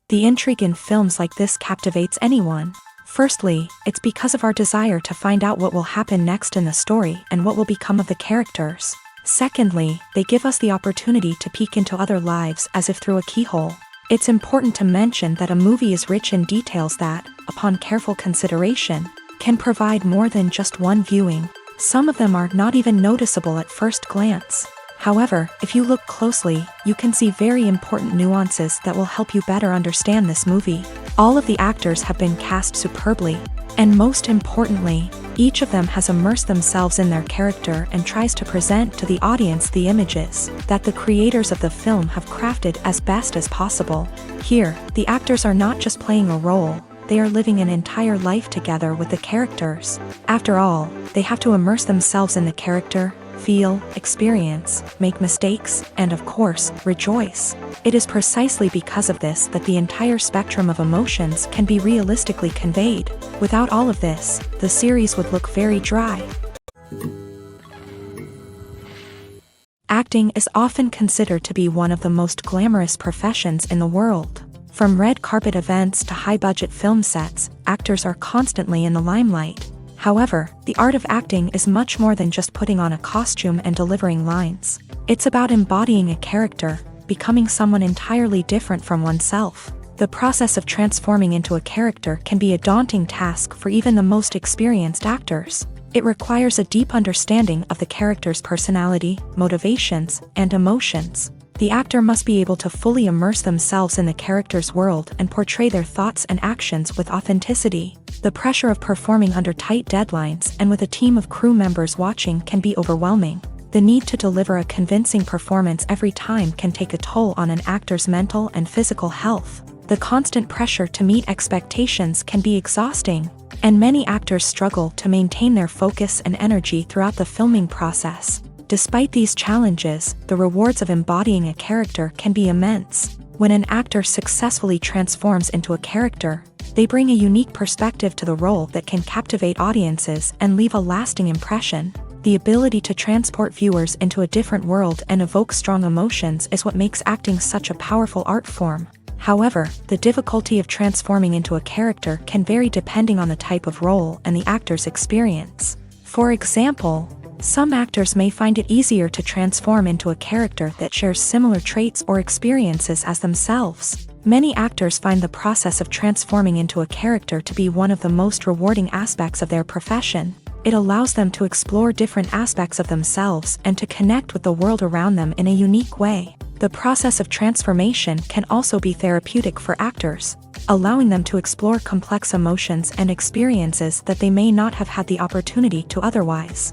The intrigue in films like this captivates anyone. Firstly, it's because of our desire to find out what will happen next in the story and what will become of the characters. Secondly, they give us the opportunity to peek into other lives as if through a keyhole. It's important to mention that a movie is rich in details that, upon careful consideration, can provide more than just one viewing. Some of them are not even noticeable at first glance. However, if you look closely, you can see very important nuances that will help you better understand this movie. All of the actors have been cast superbly, and most importantly, each of them has immersed themselves in their character and tries to present to the audience the images that the creators of the film have crafted as best as possible. Here, the actors are not just playing a role, they are living an entire life together with the characters. After all, they have to immerse themselves in the character, feel, experience, make mistakes, and of course, rejoice. It is precisely because of this that the entire spectrum of emotions can be realistically conveyed. Without all of this, the series would look very dry. Acting is often considered to be one of the most glamorous professions in the world. From red carpet events to high-budget film sets, actors are constantly in the limelight. However, the art of acting is much more than just putting on a costume and delivering lines. It's about embodying a character, becoming someone entirely different from oneself. The process of transforming into a character can be a daunting task for even the most experienced actors. It requires a deep understanding of the character's personality, motivations, and emotions. The actor must be able to fully immerse themselves in the character's world and portray their thoughts and actions with authenticity. The pressure of performing under tight deadlines and with a team of crew members watching can be overwhelming. The need to deliver a convincing performance every time can take a toll on an actor's mental and physical health. The constant pressure to meet expectations can be exhausting, and many actors struggle to maintain their focus and energy throughout the filming process. Despite these challenges, the rewards of embodying a character can be immense. When an actor successfully transforms into a character, they bring a unique perspective to the role that can captivate audiences and leave a lasting impression. The ability to transport viewers into a different world and evoke strong emotions is what makes acting such a powerful art form. However, the difficulty of transforming into a character can vary depending on the type of role and the actor's experience. For example, some actors may find it easier to transform into a character that shares similar traits or experiences as themselves. Many actors find the process of transforming into a character to be one of the most rewarding aspects of their profession. It allows them to explore different aspects of themselves and to connect with the world around them in a unique way. The process of transformation can also be therapeutic for actors, allowing them to explore complex emotions and experiences that they may not have had the opportunity to otherwise.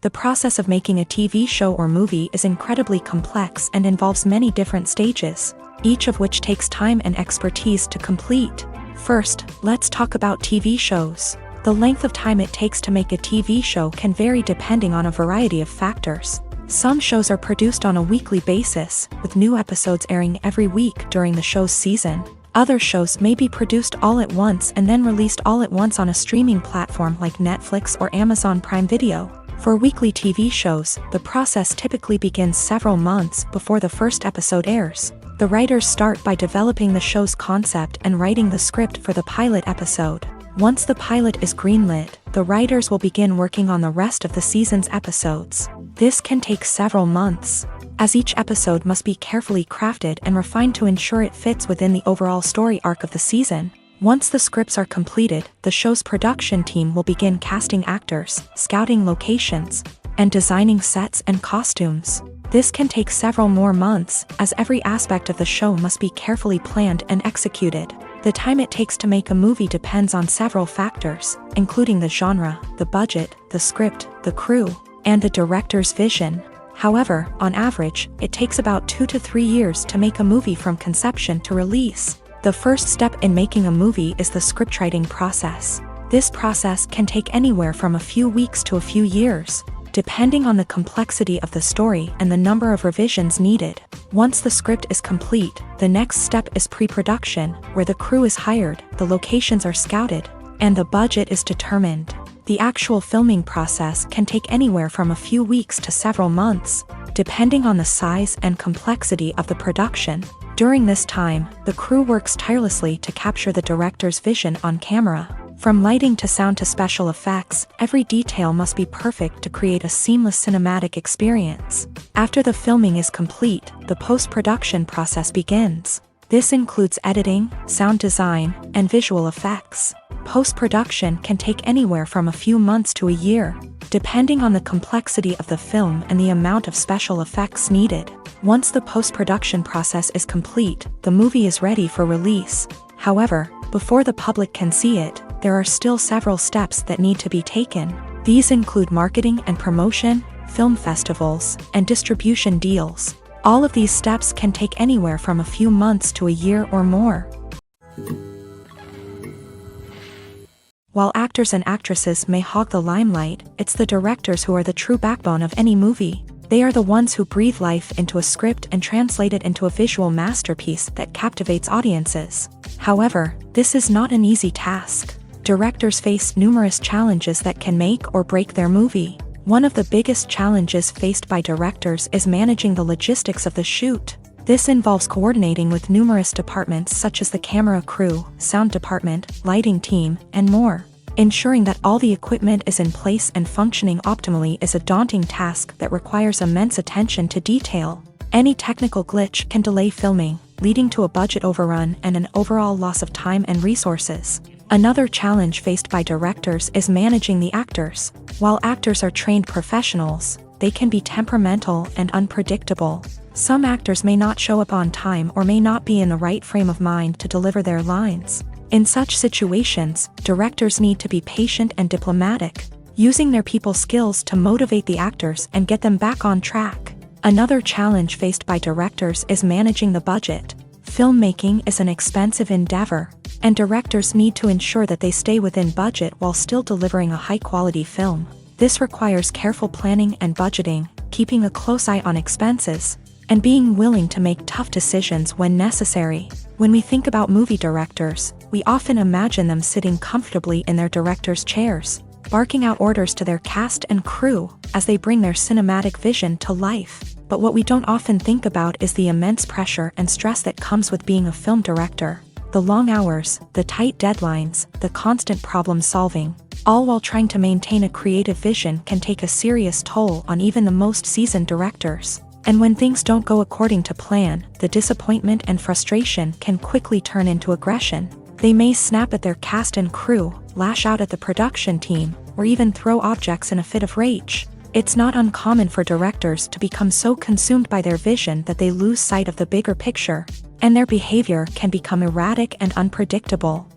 The process of making a TV show or movie is incredibly complex and involves many different stages, each of which takes time and expertise to complete. First, let's talk about TV shows. The length of time it takes to make a TV show can vary depending on a variety of factors. Some shows are produced on a weekly basis, with new episodes airing every week during the show's season. Other shows may be produced all at once and then released all at once on a streaming platform like Netflix or Amazon Prime Video. For weekly TV shows, the process typically begins several months before the first episode airs. The writers start by developing the show's concept and writing the script for the pilot episode. Once the pilot is greenlit, the writers will begin working on the rest of the season's episodes. This can take several months. as each episode must be carefully crafted and refined to ensure it fits within the overall story arc of the season. Once the scripts are completed, the show's production team will begin casting actors, scouting locations, and designing sets and costumes. This can take several more months, as every aspect of the show must be carefully planned and executed. The time it takes to make a movie depends on several factors, including the genre, the budget, the script, the crew, and the director's vision. However, on average, it takes about 2 to 3 years to make a movie from conception to release. The first step in making a movie is the scriptwriting process. This process can take anywhere from a few weeks to a few years, depending on the complexity of the story and the number of revisions needed. Once the script is complete, the next step is pre-production, where the crew is hired, the locations are scouted, and the budget is determined. The actual filming process can take anywhere from a few weeks to several months, depending on the size and complexity of the production. During this time, the crew works tirelessly to capture the director's vision on camera. From lighting to sound to special effects, every detail must be perfect to create a seamless cinematic experience. After the filming is complete, the post-production process begins. This includes editing, sound design, and visual effects. Post-production can take anywhere from a few months to a year, depending on the complexity of the film and the amount of special effects needed. Once the post-production process is complete, the movie is ready for release. However, before the public can see it, there are still several steps that need to be taken. These include marketing and promotion, film festivals, and distribution deals. All of these steps can take anywhere from a few months to a year or more. While actors and actresses may hog the limelight, it's the directors who are the true backbone of any movie. They are the ones who breathe life into a script and translate it into a visual masterpiece that captivates audiences. However, this is not an easy task. Directors face numerous challenges that can make or break their movie. One of the biggest challenges faced by directors is managing the logistics of the shoot. This involves coordinating with numerous departments such as the camera crew, sound department, lighting team, and more. Ensuring that all the equipment is in place and functioning optimally is a daunting task that requires immense attention to detail. Any technical glitch can delay filming, leading to a budget overrun and an overall loss of time and resources. Another challenge faced by directors is managing the actors. While actors are trained professionals, they can be temperamental and unpredictable. Some actors may not show up on time or may not be in the right frame of mind to deliver their lines. In such situations, directors need to be patient and diplomatic, using their people skills to motivate the actors and get them back on track. Another challenge faced by directors is managing the budget. Filmmaking is an expensive endeavor, and directors need to ensure that they stay within budget while still delivering a high-quality film. This requires careful planning and budgeting, keeping a close eye on expenses, and being willing to make tough decisions when necessary. When we think about movie directors, we often imagine them sitting comfortably in their director's chairs, barking out orders to their cast and crew as they bring their cinematic vision to life. But what we don't often think about is the immense pressure and stress that comes with being a film director. The long hours, the tight deadlines, the constant problem solving, all while trying to maintain a creative vision can take a serious toll on even the most seasoned directors. And when things don't go according to plan, the disappointment and frustration can quickly turn into aggression. They may snap at their cast and crew, lash out at the production team, or even throw objects in a fit of rage. It's not uncommon for directors to become so consumed by their vision that they lose sight of the bigger picture, and their behavior can become erratic and unpredictable.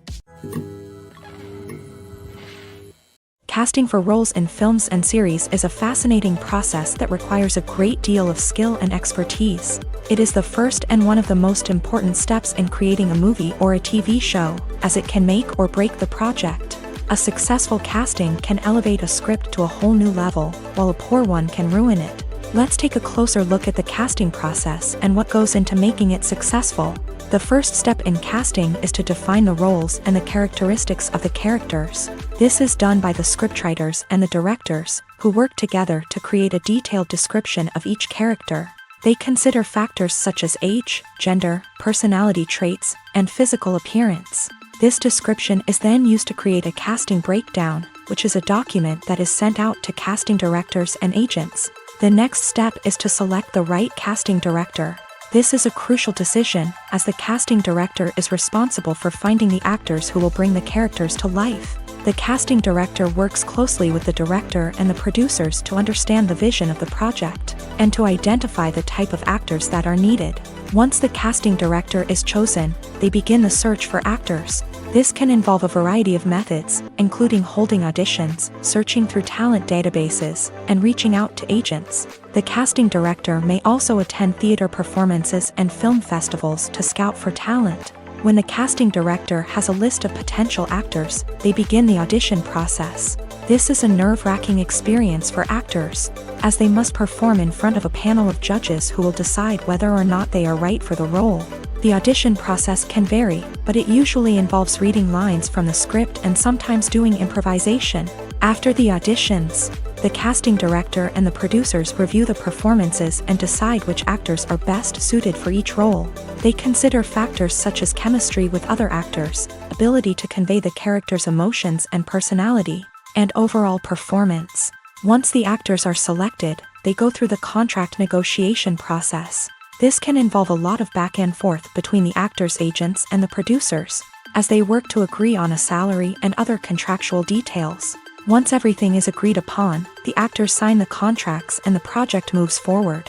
Casting for roles in films and series is a fascinating process that requires a great deal of skill and expertise. It is the first and one of the most important steps in creating a movie or a TV show, as it can make or break the project. A successful casting can elevate a script to a whole new level, while a poor one can ruin it. Let's take a closer look at the casting process and what goes into making it successful. The first step in casting is to define the roles and the characteristics of the characters. This is done by the scriptwriters and the directors, who work together to create a detailed description of each character. They consider factors such as age, gender, personality traits, and physical appearance. This description is then used to create a casting breakdown, which is a document that is sent out to casting directors and agents. The next step is to select the right casting director. This is a crucial decision, as the casting director is responsible for finding the actors who will bring the characters to life. The casting director works closely with the director and the producers to understand the vision of the project, and to identify the type of actors that are needed. Once the casting director is chosen, they begin the search for actors. This can involve a variety of methods, including holding auditions, searching through talent databases, and reaching out to agents. The casting director may also attend theater performances and film festivals to scout for talent. When the casting director has a list of potential actors, they begin the audition process. This is a nerve-wracking experience for actors, as they must perform in front of a panel of judges who will decide whether or not they are right for the role. The audition process can vary, but it usually involves reading lines from the script and sometimes doing improvisation. After the auditions, the casting director and the producers review the performances and decide which actors are best suited for each role. They consider factors such as chemistry with other actors, ability to convey the character's emotions and personality, and overall performance. Once the actors are selected, they go through the contract negotiation process. This can involve a lot of back and forth between the actors' agents and the producers, as they work to agree on a salary and other contractual details. Once everything is agreed upon, the actors sign the contracts and the project moves forward.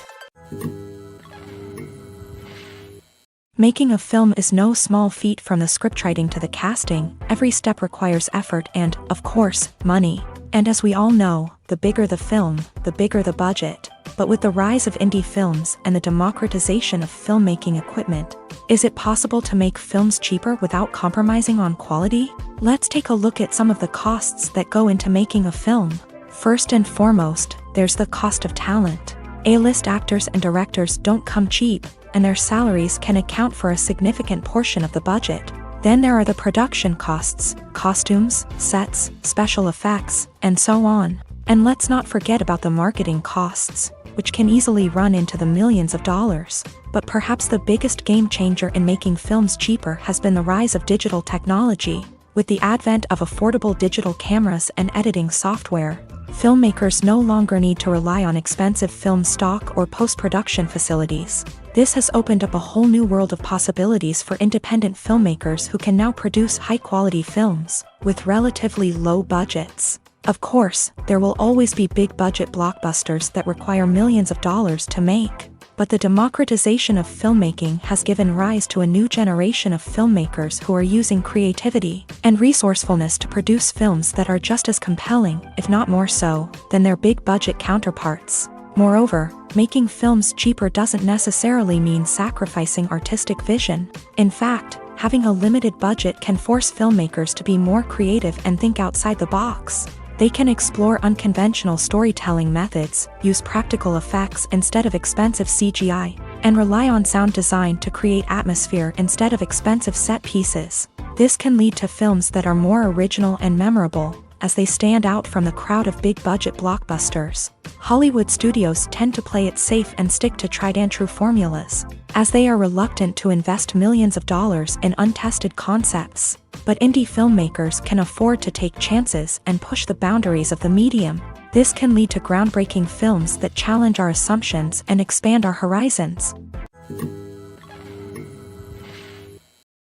Making a film is no small feat. From the scriptwriting to the casting, every step requires effort and, of course, money. And as we all know, the bigger the film, the bigger the budget. But with the rise of indie films and the democratization of filmmaking equipment, is it possible to make films cheaper without compromising on quality? Let's take a look at some of the costs that go into making a film. First and foremost, there's the cost of talent. A-list actors and directors don't come cheap, and their salaries can account for a significant portion of the budget. Then there are the production costs, costumes, sets, special effects, and so on. And let's not forget about the marketing costs, which can easily run into the millions of dollars. But perhaps the biggest game changer in making films cheaper has been the rise of digital technology. With the advent of affordable digital cameras and editing software, filmmakers no longer need to rely on expensive film stock or post-production facilities. This has opened up a whole new world of possibilities for independent filmmakers who can now produce high-quality films with relatively low budgets. Of course, there will always be big-budget blockbusters that require millions of dollars to make. But the democratization of filmmaking has given rise to a new generation of filmmakers who are using creativity and resourcefulness to produce films that are just as compelling, if not more so, than their big-budget counterparts. Moreover, making films cheaper doesn't necessarily mean sacrificing artistic vision. In fact, having a limited budget can force filmmakers to be more creative and think outside the box. They can explore unconventional storytelling methods, use practical effects instead of expensive CGI, and rely on sound design to create atmosphere instead of expensive set pieces. This can lead to films that are more original and memorable, as they stand out from the crowd of big-budget blockbusters. Hollywood studios tend to play it safe and stick to tried-and-true formulas, as they are reluctant to invest millions of dollars in untested concepts. But indie filmmakers can afford to take chances and push the boundaries of the medium. This can lead to groundbreaking films that challenge our assumptions and expand our horizons.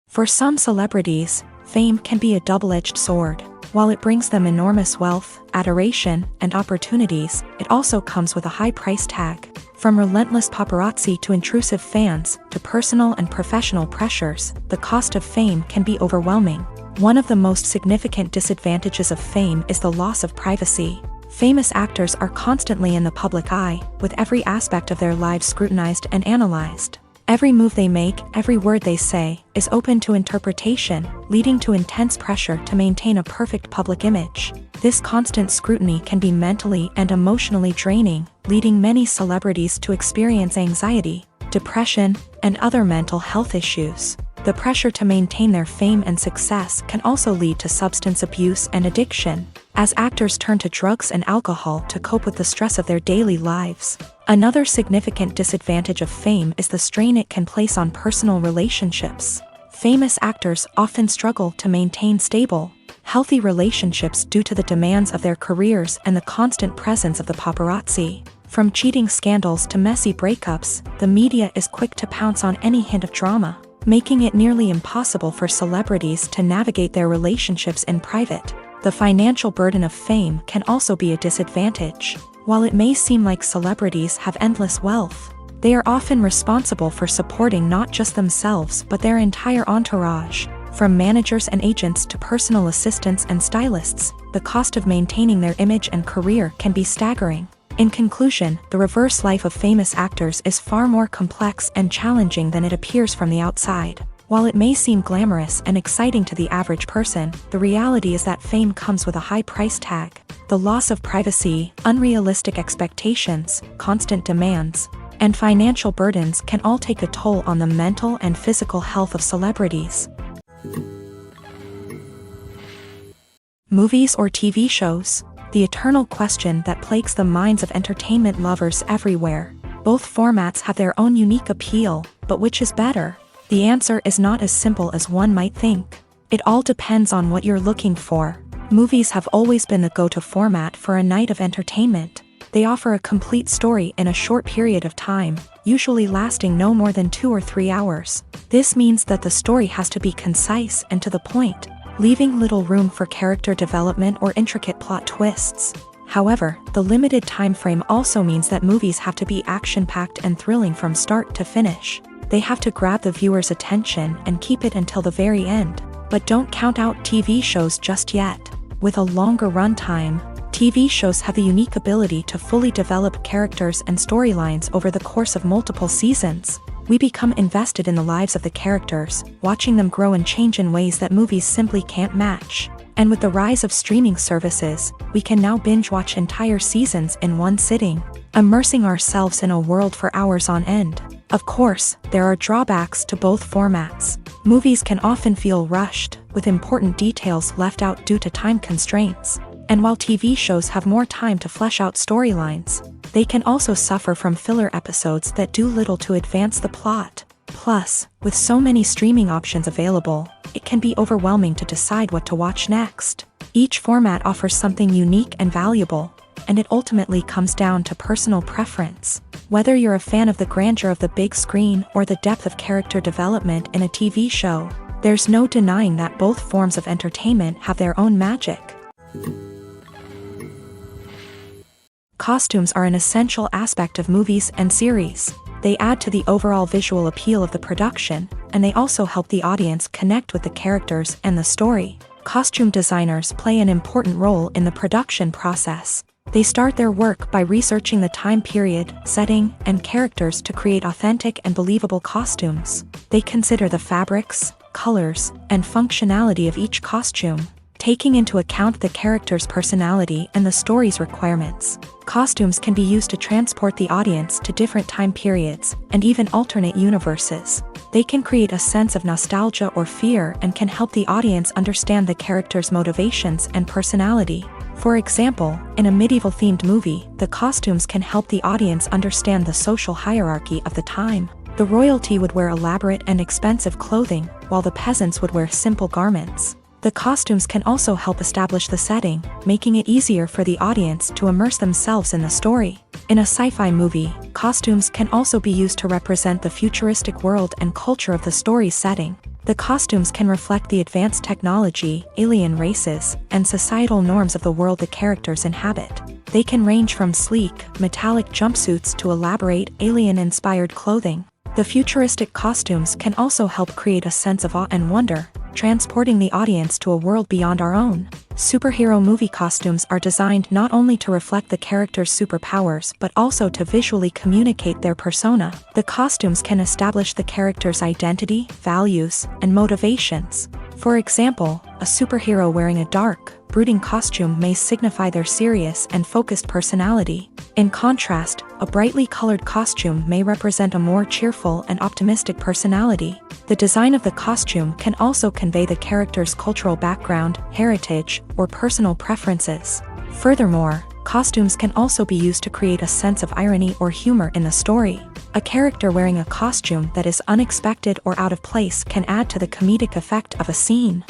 For some celebrities, fame can be a double-edged sword. While it brings them enormous wealth, adoration, and opportunities, it also comes with a high price tag. From relentless paparazzi to intrusive fans, to personal and professional pressures, the cost of fame can be overwhelming. One of the most significant disadvantages of fame is the loss of privacy. Famous actors are constantly in the public eye, with every aspect of their lives scrutinized and analyzed. Every move they make, every word they say, is open to interpretation, leading to intense pressure to maintain a perfect public image. This constant scrutiny can be mentally and emotionally draining, leading many celebrities to experience anxiety, depression, and other mental health issues. The pressure to maintain their fame and success can also lead to substance abuse and addiction, as actors turn to drugs and alcohol to cope with the stress of their daily lives. Another significant disadvantage of fame is the strain it can place on personal relationships. Famous actors often struggle to maintain stable, healthy relationships due to the demands of their careers and the constant presence of the paparazzi. From cheating scandals to messy breakups, the media is quick to pounce on any hint of drama, making it nearly impossible for celebrities to navigate their relationships in private. The financial burden of fame can also be a disadvantage. While it may seem like celebrities have endless wealth, they are often responsible for supporting not just themselves but their entire entourage. From managers and agents to personal assistants and stylists, the cost of maintaining their image and career can be staggering. In conclusion, the reverse life of famous actors is far more complex and challenging than it appears from the outside. While it may seem glamorous and exciting to the average person, the reality is that fame comes with a high price tag. The loss of privacy, unrealistic expectations, constant demands, and financial burdens can all take a toll on the mental and physical health of celebrities. Movies or TV shows? The eternal question that plagues the minds of entertainment lovers everywhere. Both formats have their own unique appeal, but which is better? The answer is not as simple as one might think. It all depends on what you're looking for. Movies have always been the go-to format for a night of entertainment. They offer a complete story in a short period of time, usually lasting no more than 2 or 3 hours. This means that the story has to be concise and to the point, leaving little room for character development or intricate plot twists. However, the limited time frame also means that movies have to be action-packed and thrilling from start to finish. They have to grab the viewer's attention and keep it until the very end. But don't count out TV shows just yet. With a longer runtime, TV shows have the unique ability to fully develop characters and storylines over the course of multiple seasons. We become invested in the lives of the characters, watching them grow and change in ways that movies simply can't match. And with the rise of streaming services, we can now binge-watch entire seasons in one sitting, immersing ourselves in a world for hours on end. Of course, there are drawbacks to both formats. Movies can often feel rushed, with important details left out due to time constraints. And while TV shows have more time to flesh out storylines, they can also suffer from filler episodes that do little to advance the plot. Plus, with so many streaming options available, it can be overwhelming to decide what to watch next. Each format offers something unique and valuable, and it ultimately comes down to personal preference. Whether you're a fan of the grandeur of the big screen or the depth of character development in a TV show, there's no denying that both forms of entertainment have their own magic. Costumes are an essential aspect of movies and series. They add to the overall visual appeal of the production, and they also help the audience connect with the characters and the story. Costume designers play an important role in the production process. They start their work by researching the time period, setting, and characters to create authentic and believable costumes. They consider the fabrics, colors, and functionality of each costume, taking into account the character's personality and the story's requirements. Costumes can be used to transport the audience to different time periods and even alternate universes. They can create a sense of nostalgia or fear and can help the audience understand the character's motivations and personality. For example, in a medieval-themed movie, the costumes can help the audience understand the social hierarchy of the time. The royalty would wear elaborate and expensive clothing, while the peasants would wear simple garments. The costumes can also help establish the setting, making it easier for the audience to immerse themselves in the story. In a sci-fi movie, costumes can also be used to represent the futuristic world and culture of the story's setting. The costumes can reflect the advanced technology, alien races, and societal norms of the world the characters inhabit. They can range from sleek, metallic jumpsuits to elaborate, alien-inspired clothing. The futuristic costumes can also help create a sense of awe and wonder, transporting the audience to a world beyond our own. Superhero movie costumes are designed not only to reflect the character's superpowers but also to visually communicate their persona. The costumes can establish the character's identity, values, and motivations. For example, a superhero wearing a dark, brooding costume may signify their serious and focused personality. In contrast, a brightly colored costume may represent a more cheerful and optimistic personality. The design of the costume can also convey the character's cultural background, heritage, or personal preferences. Furthermore, costumes can also be used to create a sense of irony or humor in the story. A character wearing a costume that is unexpected or out of place can add to the comedic effect of a scene.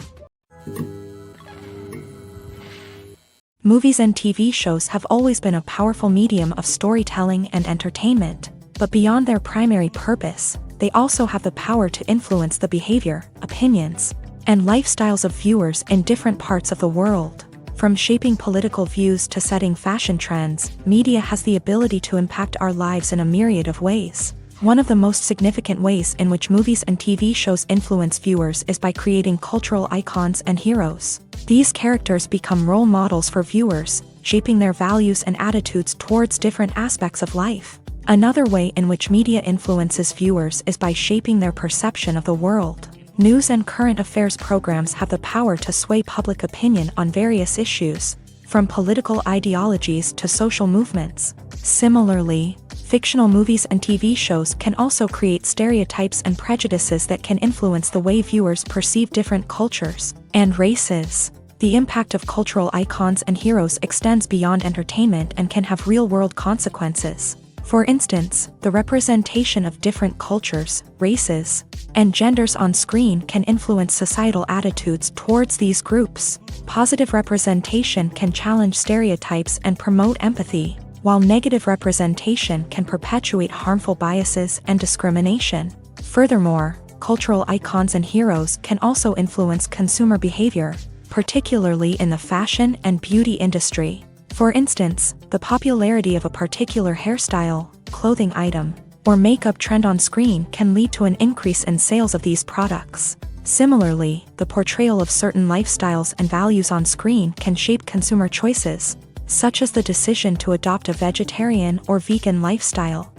Movies and TV shows have always been a powerful medium of storytelling and entertainment, but beyond their primary purpose, they also have the power to influence the behavior, opinions, and lifestyles of viewers in different parts of the world. From shaping political views to setting fashion trends, media has the ability to impact our lives in a myriad of ways. One of the most significant ways in which movies and TV shows influence viewers is by creating cultural icons and heroes. These characters become role models for viewers, shaping their values and attitudes towards different aspects of life. Another way in which media influences viewers is by shaping their perception of the world. News and current affairs programs have the power to sway public opinion on various issues, from political ideologies to social movements. Similarly, fictional movies and TV shows can also create stereotypes and prejudices that can influence the way viewers perceive different cultures and races. The impact of cultural icons and heroes extends beyond entertainment and can have real-world consequences. For instance, the representation of different cultures, races, and genders on screen can influence societal attitudes towards these groups. Positive representation can challenge stereotypes and promote empathy, while negative representation can perpetuate harmful biases and discrimination. Furthermore, cultural icons and heroes can also influence consumer behavior, particularly in the fashion and beauty industry. For instance, the popularity of a particular hairstyle, clothing item, or makeup trend on screen can lead to an increase in sales of these products. Similarly, the portrayal of certain lifestyles and values on screen can shape consumer choices, such as the decision to adopt a vegetarian or vegan lifestyle.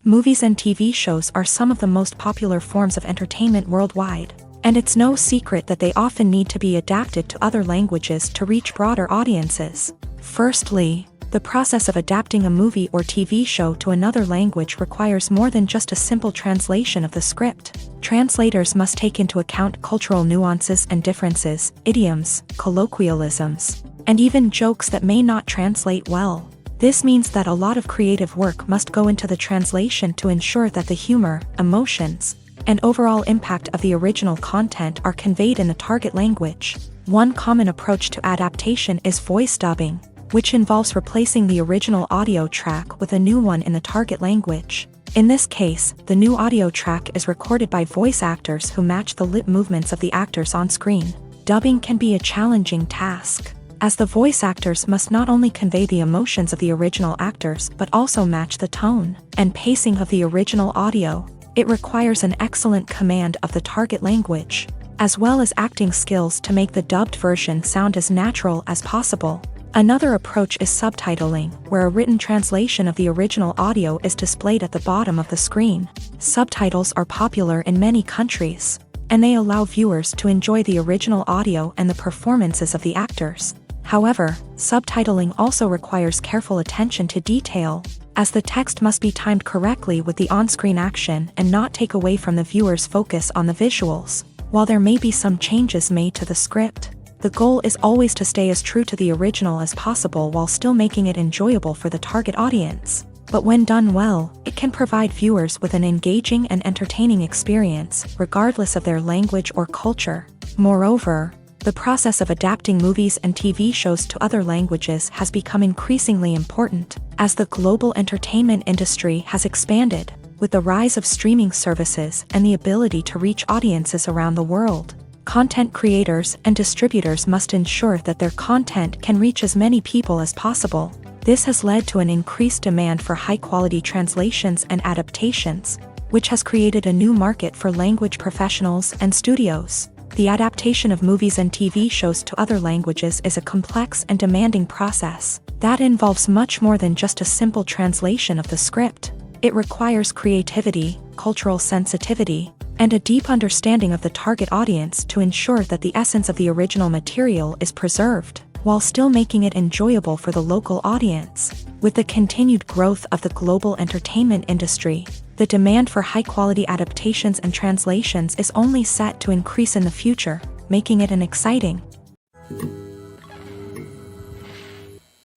Movies and TV shows are some of the most popular forms of entertainment worldwide, and it's no secret that they often need to be adapted to other languages to reach broader audiences. Firstly, the process of adapting a movie or TV show to another language requires more than just a simple translation of the script. Translators must take into account cultural nuances and differences, idioms, colloquialisms, and even jokes that may not translate well. This means that a lot of creative work must go into the translation to ensure that the humor, emotions, and overall impact of the original content are conveyed in the target language. One common approach to adaptation is voice dubbing, which involves replacing the original audio track with a new one in the target language. In this case, the new audio track is recorded by voice actors who match the lip movements of the actors on screen. Dubbing can be a challenging task, as the voice actors must not only convey the emotions of the original actors but also match the tone and pacing of the original audio. It requires an excellent command of the target language, as well as acting skills to make the dubbed version sound as natural as possible. Another approach is subtitling, where a written translation of the original audio is displayed at the bottom of the screen. Subtitles are popular in many countries, and they allow viewers to enjoy the original audio and the performances of the actors. However, subtitling also requires careful attention to detail, as the text must be timed correctly with the on-screen action and not take away from the viewer's focus on the visuals. While there may be some changes made to the script, the goal is always to stay as true to the original as possible while still making it enjoyable for the target audience. But when done well, it can provide viewers with an engaging and entertaining experience, regardless of their language or culture. Moreover, the process of adapting movies and TV shows to other languages has become increasingly important, as the global entertainment industry has expanded, with the rise of streaming services and the ability to reach audiences around the world. Content creators and distributors must ensure that their content can reach as many people as possible. This has led to an increased demand for high-quality translations and adaptations, which has created a new market for language professionals and studios. The adaptation of movies and TV shows to other languages is a complex and demanding process that involves much more than just a simple translation of the script. It requires creativity, cultural sensitivity, and a deep understanding of the target audience to ensure that the essence of the original material is preserved, while still making it enjoyable for the local audience. With the continued growth of the global entertainment industry, the demand for high-quality adaptations and translations is only set to increase in the future, making it an exciting.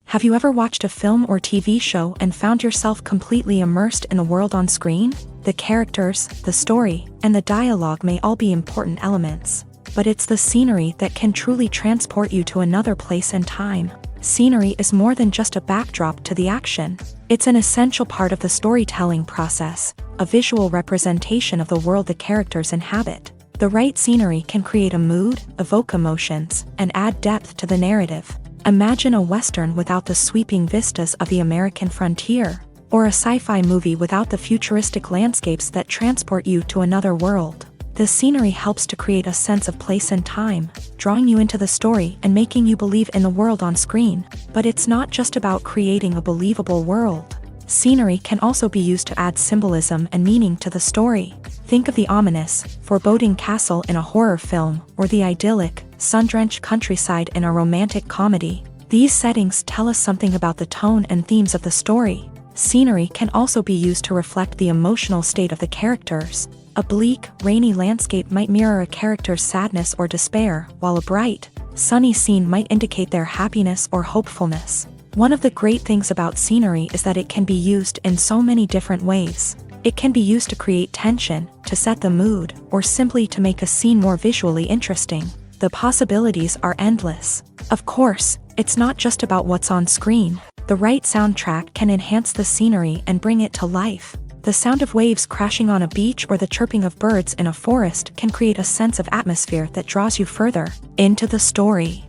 Have you ever watched a film or TV show and found yourself completely immersed in the world on screen? The characters, the story, and the dialogue may all be important elements, but it's the scenery that can truly transport you to another place and time. Scenery is more than just a backdrop to the action. It's an essential part of the storytelling process, a visual representation of the world the characters inhabit. The right scenery can create a mood, evoke emotions, and add depth to the narrative. Imagine a Western without the sweeping vistas of the American frontier, or a sci-fi movie without the futuristic landscapes that transport you to another world. The scenery helps to create a sense of place and time, drawing you into the story and making you believe in the world on screen. But it's not just about creating a believable world. Scenery can also be used to add symbolism and meaning to the story. Think of the ominous, foreboding castle in a horror film, or the idyllic, sun-drenched countryside in a romantic comedy. These settings tell us something about the tone and themes of the story. Scenery can also be used to reflect the emotional state of the characters. A bleak, rainy landscape might mirror a character's sadness or despair, while a bright, sunny scene might indicate their happiness or hopefulness. One of the great things about scenery is that it can be used in so many different ways. It can be used to create tension, to set the mood, or simply to make a scene more visually interesting. The possibilities are endless. Of course, it's not just about what's on screen. The right soundtrack can enhance the scenery and bring it to life. The sound of waves crashing on a beach or the chirping of birds in a forest can create a sense of atmosphere that draws you further into the story.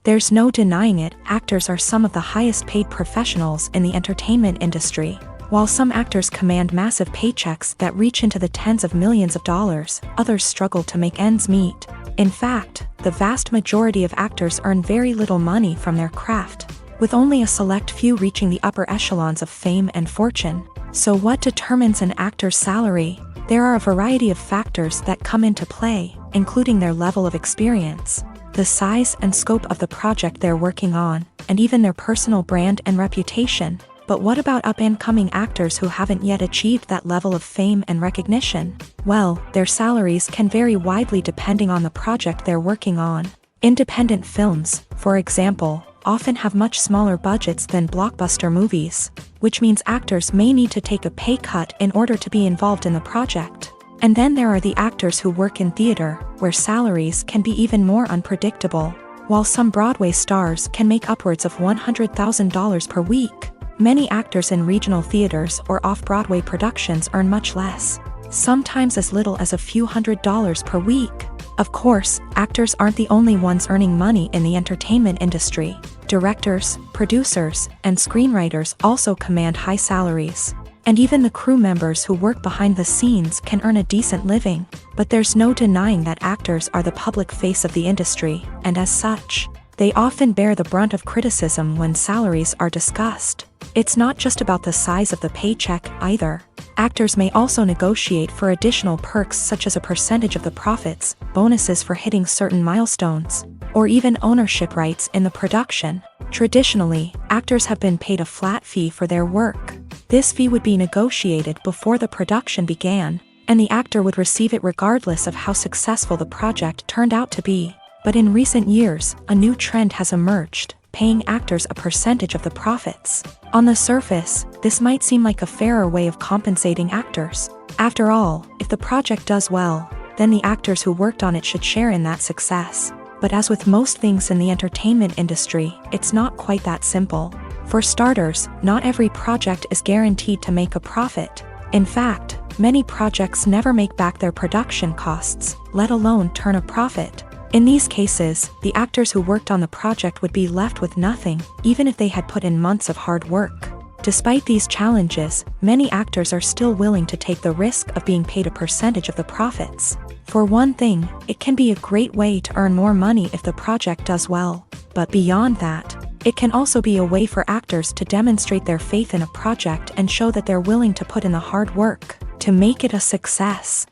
There's no denying it, actors are some of the highest paid professionals in the entertainment industry. While some actors command massive paychecks that reach into the tens of millions of dollars, others struggle to make ends meet. In fact, the vast majority of actors earn very little money from their craft, with only a select few reaching the upper echelons of fame and fortune. So what determines an actor's salary? There are a variety of factors that come into play, including their level of experience, the size and scope of the project they're working on, and even their personal brand and reputation. But what about up-and-coming actors who haven't yet achieved that level of fame and recognition? Well, their salaries can vary widely depending on the project they're working on. Independent films, for example, often have much smaller budgets than blockbuster movies, which means actors may need to take a pay cut in order to be involved in the project. And then there are the actors who work in theater, where salaries can be even more unpredictable. While some Broadway stars can make upwards of $100,000 per week, many actors in regional theaters or off-Broadway productions earn much less, sometimes as little as a few $100s per week. Of course, actors aren't the only ones earning money in the entertainment industry. Directors, producers, and screenwriters also command high salaries. And even the crew members who work behind the scenes can earn a decent living. But there's no denying that actors are the public face of the industry, and as such, they often bear the brunt of criticism when salaries are discussed. It's not just about the size of the paycheck either. Actors may also negotiate for additional perks such as a percentage of the profits, bonuses for hitting certain milestones, or even ownership rights in the production. Traditionally, actors have been paid a flat fee for their work. This fee would be negotiated before the production began, and the actor would receive it regardless of how successful the project turned out to be. But in recent years, a new trend has emerged, paying actors a percentage of the profits. On the surface, this might seem like a fairer way of compensating actors. After all, if the project does well, then the actors who worked on it should share in that success. But as with most things in the entertainment industry, it's not quite that simple. For starters, not every project is guaranteed to make a profit. In fact, many projects never make back their production costs, let alone turn a profit. In these cases, the actors who worked on the project would be left with nothing, even if they had put in months of hard work. Despite these challenges, many actors are still willing to take the risk of being paid a percentage of the profits. For one thing, it can be a great way to earn more money if the project does well. But beyond that, it can also be a way for actors to demonstrate their faith in a project and show that they're willing to put in the hard work to make it a success.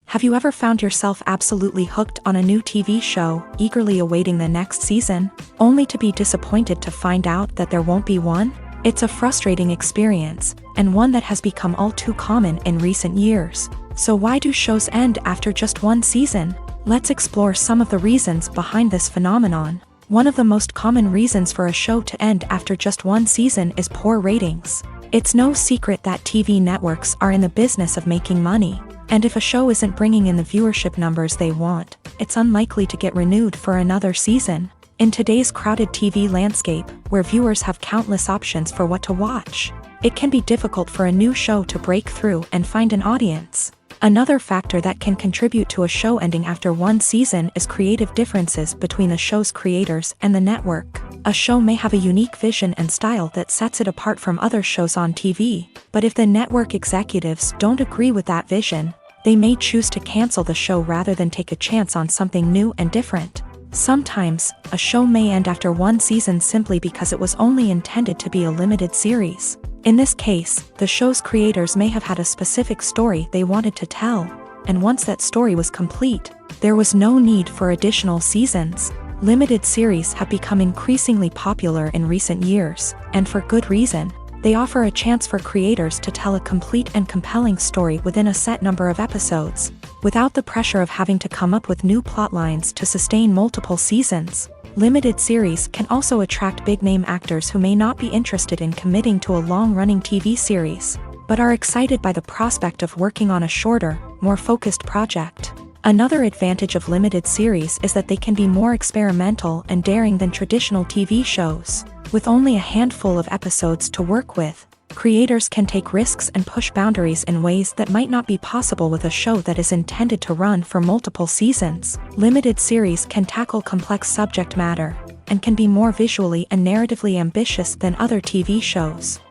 Have you ever found yourself absolutely hooked on a new TV show, eagerly awaiting the next season, only to be disappointed to find out that there won't be one? It's a frustrating experience, and one that has become all too common in recent years. So why do shows end after just one season? Let's explore some of the reasons behind this phenomenon. One of the most common reasons for a show to end after just one season is poor ratings. It's no secret that TV networks are in the business of making money, and if a show isn't bringing in the viewership numbers they want, it's unlikely to get renewed for another season. In today's crowded TV landscape, where viewers have countless options for what to watch, it can be difficult for a new show to break through and find an audience. Another factor that can contribute to a show ending after one season is creative differences between the show's creators and the network. A show may have a unique vision and style that sets it apart from other shows on TV, but if the network executives don't agree with that vision, they may choose to cancel the show rather than take a chance on something new and different. Sometimes, a show may end after one season simply because it was only intended to be a limited series. In this case, the show's creators may have had a specific story they wanted to tell, and once that story was complete, there was no need for additional seasons. Limited series have become increasingly popular in recent years, and for good reason. They offer a chance for creators to tell a complete and compelling story within a set number of episodes, without the pressure of having to come up with new plotlines to sustain multiple seasons. Limited series can also attract big-name actors who may not be interested in committing to a long-running TV series, but are excited by the prospect of working on a shorter, more focused project. Another advantage of limited series is that they can be more experimental and daring than traditional TV shows. With only a handful of episodes to work with, creators can take risks and push boundaries in ways that might not be possible with a show that is intended to run for multiple seasons. Limited series can tackle complex subject matter, and can be more visually and narratively ambitious than other TV shows.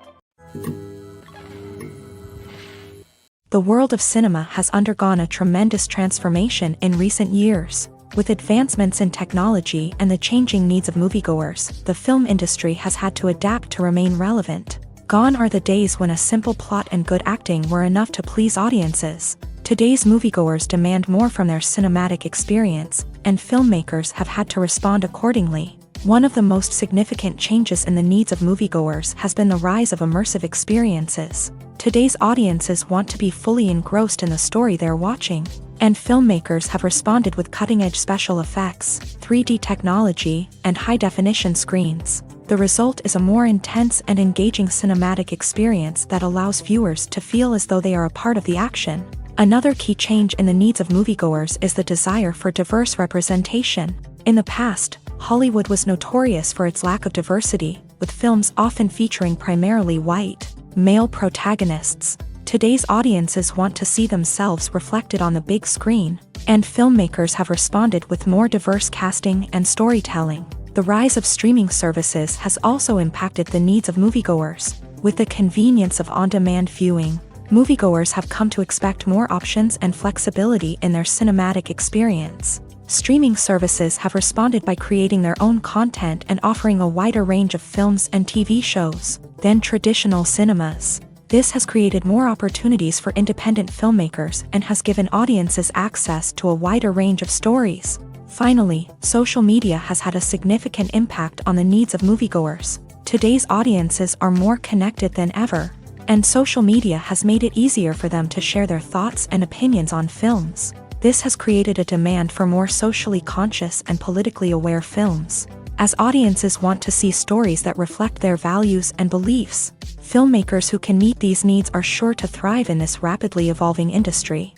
The world of cinema has undergone a tremendous transformation in recent years. With advancements in technology and the changing needs of moviegoers, the film industry has had to adapt to remain relevant. Gone are the days when a simple plot and good acting were enough to please audiences. Today's moviegoers demand more from their cinematic experience, and filmmakers have had to respond accordingly. One of the most significant changes in the needs of moviegoers has been the rise of immersive experiences. Today's audiences want to be fully engrossed in the story they're watching, and filmmakers have responded with cutting-edge special effects, 3D technology, and high-definition screens. The result is a more intense and engaging cinematic experience that allows viewers to feel as though they are a part of the action. Another key change in the needs of moviegoers is the desire for diverse representation. In the past, Hollywood was notorious for its lack of diversity, with films often featuring primarily white, male protagonists. Today's audiences want to see themselves reflected on the big screen, and filmmakers have responded with more diverse casting and storytelling. The rise of streaming services has also impacted the needs of moviegoers. With the convenience of on-demand viewing, moviegoers have come to expect more options and flexibility in their cinematic experience. Streaming services have responded by creating their own content and offering a wider range of films and TV shows than traditional cinemas. This has created more opportunities for independent filmmakers and has given audiences access to a wider range of stories. Finally, social media has had a significant impact on the needs of moviegoers. Today's audiences are more connected than ever, and social media has made it easier for them to share their thoughts and opinions on films. This has created a demand for more socially conscious and politically aware films. As audiences want to see stories that reflect their values and beliefs, filmmakers who can meet these needs are sure to thrive in this rapidly evolving industry.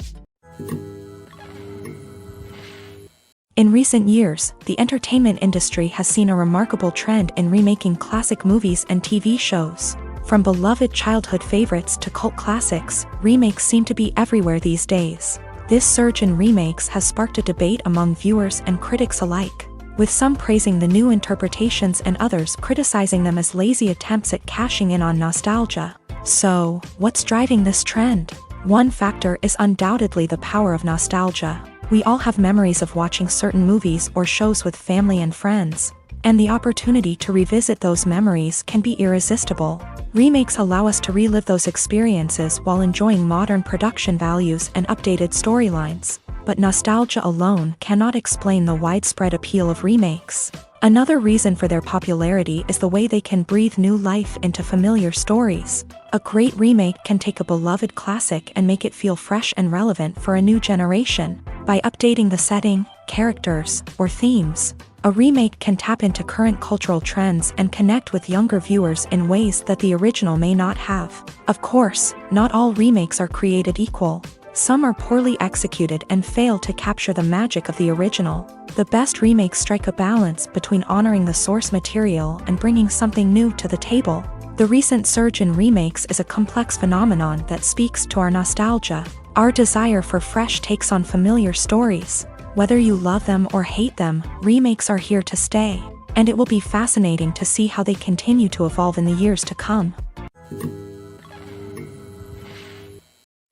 In recent years, the entertainment industry has seen a remarkable trend in remaking classic movies and TV shows. From beloved childhood favorites to cult classics, remakes seem to be everywhere these days. This surge in remakes has sparked a debate among viewers and critics alike, with some praising the new interpretations and others criticizing them as lazy attempts at cashing in on nostalgia. So, what's driving this trend? One factor is undoubtedly the power of nostalgia. We all have memories of watching certain movies or shows with family and friends, and the opportunity to revisit those memories can be irresistible. Remakes allow us to relive those experiences while enjoying modern production values and updated storylines. But nostalgia alone cannot explain the widespread appeal of remakes. Another reason for their popularity is the way they can breathe new life into familiar stories. A great remake can take a beloved classic and make it feel fresh and relevant for a new generation. By updating the setting, characters, or themes, A remake can tap into current cultural trends and connect with younger viewers in ways that the original may not have. Of course, not all remakes are created equal. Some are poorly executed and fail to capture the magic of the original. The best remakes strike a balance between honoring the source material and bringing something new to the table. The recent surge in remakes is a complex phenomenon that speaks to our nostalgia, our desire for fresh takes on familiar stories. Whether you love them or hate them, remakes are here to stay, and it will be fascinating to see how they continue to evolve in the years to come.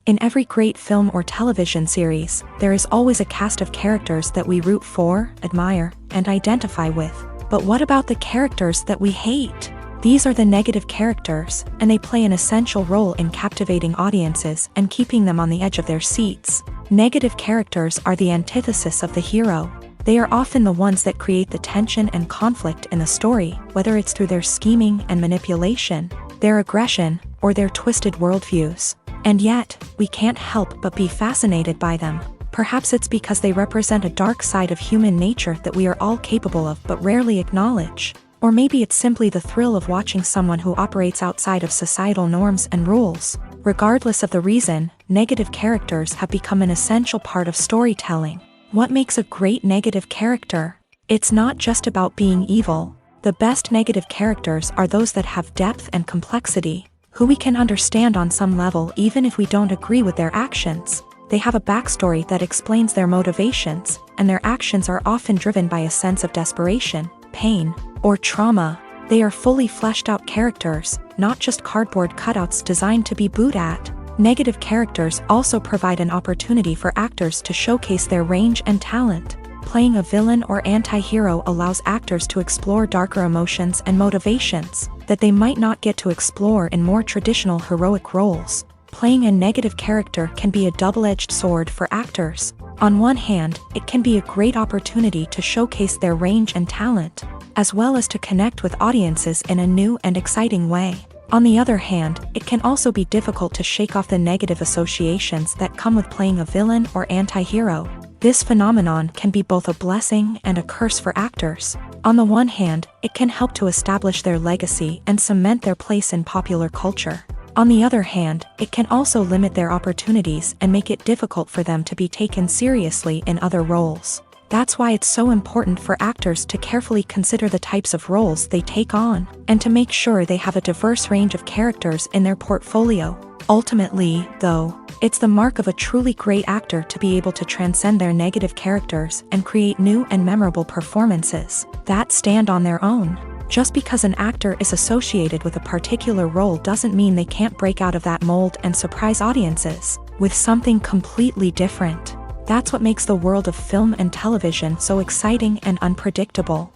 In every great film or television series, there is always a cast of characters that we root for, admire, and identify with. But what about the characters that we hate? These are the negative characters, and they play an essential role in captivating audiences and keeping them on the edge of their seats. Negative characters are the antithesis of the hero. They are often the ones that create the tension and conflict in the story, whether it's through their scheming and manipulation, their aggression, or their twisted worldviews. And yet, we can't help but be fascinated by them. Perhaps it's because they represent a dark side of human nature that we are all capable of but rarely acknowledge. Or maybe it's simply the thrill of watching someone who operates outside of societal norms and rules. Regardless of the reason, negative characters have become an essential part of storytelling. What makes a great negative character? It's not just about being evil. The best negative characters are those that have depth and complexity, who we can understand on some level even if we don't agree with their actions. They have a backstory that explains their motivations, and their actions are often driven by a sense of desperation, pain, or trauma. They are fully fleshed out characters, not just cardboard cutouts designed to be booed at. Negative characters also provide an opportunity for actors to showcase their range and talent. Playing a villain or anti-hero allows actors to explore darker emotions and motivations that they might not get to explore in more traditional heroic roles. Playing a negative character can be a double-edged sword for actors. On one hand, it can be a great opportunity to showcase their range and talent, as well as to connect with audiences in a new and exciting way. On the other hand, it can also be difficult to shake off the negative associations that come with playing a villain or anti-hero. This phenomenon can be both a blessing and a curse for actors. On the one hand, it can help to establish their legacy and cement their place in popular culture. On the other hand, it can also limit their opportunities and make it difficult for them to be taken seriously in other roles. That's why it's so important for actors to carefully consider the types of roles they take on, and to make sure they have a diverse range of characters in their portfolio. Ultimately, though, it's the mark of a truly great actor to be able to transcend their negative characters and create new and memorable performances that stand on their own. Just because an actor is associated with a particular role doesn't mean they can't break out of that mold and surprise audiences with something completely different. That's what makes the world of film and television so exciting and unpredictable.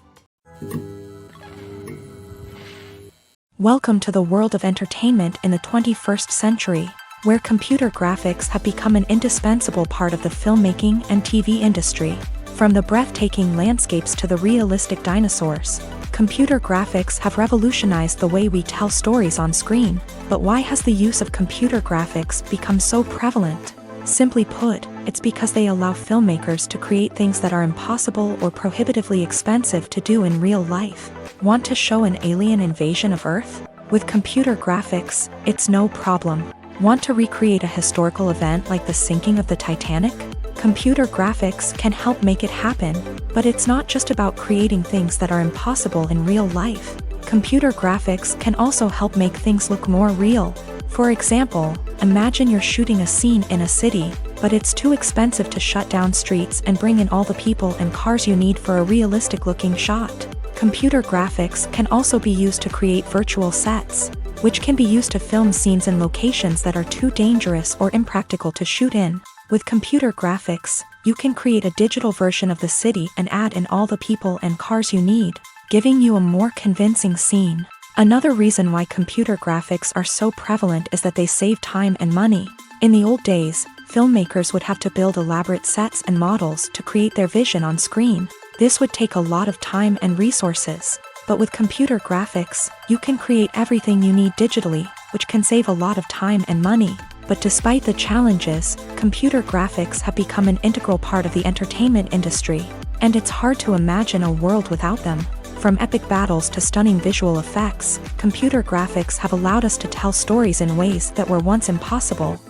Welcome to the world of entertainment in the 21st century, where computer graphics have become an indispensable part of the filmmaking and TV industry. From the breathtaking landscapes to the realistic dinosaurs, computer graphics have revolutionized the way we tell stories on screen. But why has the use of computer graphics become so prevalent? Simply put, it's because they allow filmmakers to create things that are impossible or prohibitively expensive to do in real life. Want to show an alien invasion of Earth? With computer graphics, it's no problem. Want to recreate a historical event like the sinking of the Titanic? Computer graphics can help make it happen. But it's not just about creating things that are impossible in real life. Computer graphics can also help make things look more real. For example, imagine you're shooting a scene in a city, but it's too expensive to shut down streets and bring in all the people and cars you need for a realistic-looking shot. Computer graphics can also be used to create virtual sets, which can be used to film scenes in locations that are too dangerous or impractical to shoot in. With computer graphics, you can create a digital version of the city and add in all the people and cars you need, giving you a more convincing scene. Another reason why computer graphics are so prevalent is that they save time and money. In the old days, filmmakers would have to build elaborate sets and models to create their vision on screen. This would take a lot of time and resources. But with computer graphics, you can create everything you need digitally, which can save a lot of time and money. But despite the challenges, computer graphics have become an integral part of the entertainment industry. And it's hard to imagine a world without them. From epic battles to stunning visual effects, computer graphics have allowed us to tell stories in ways that were once impossible.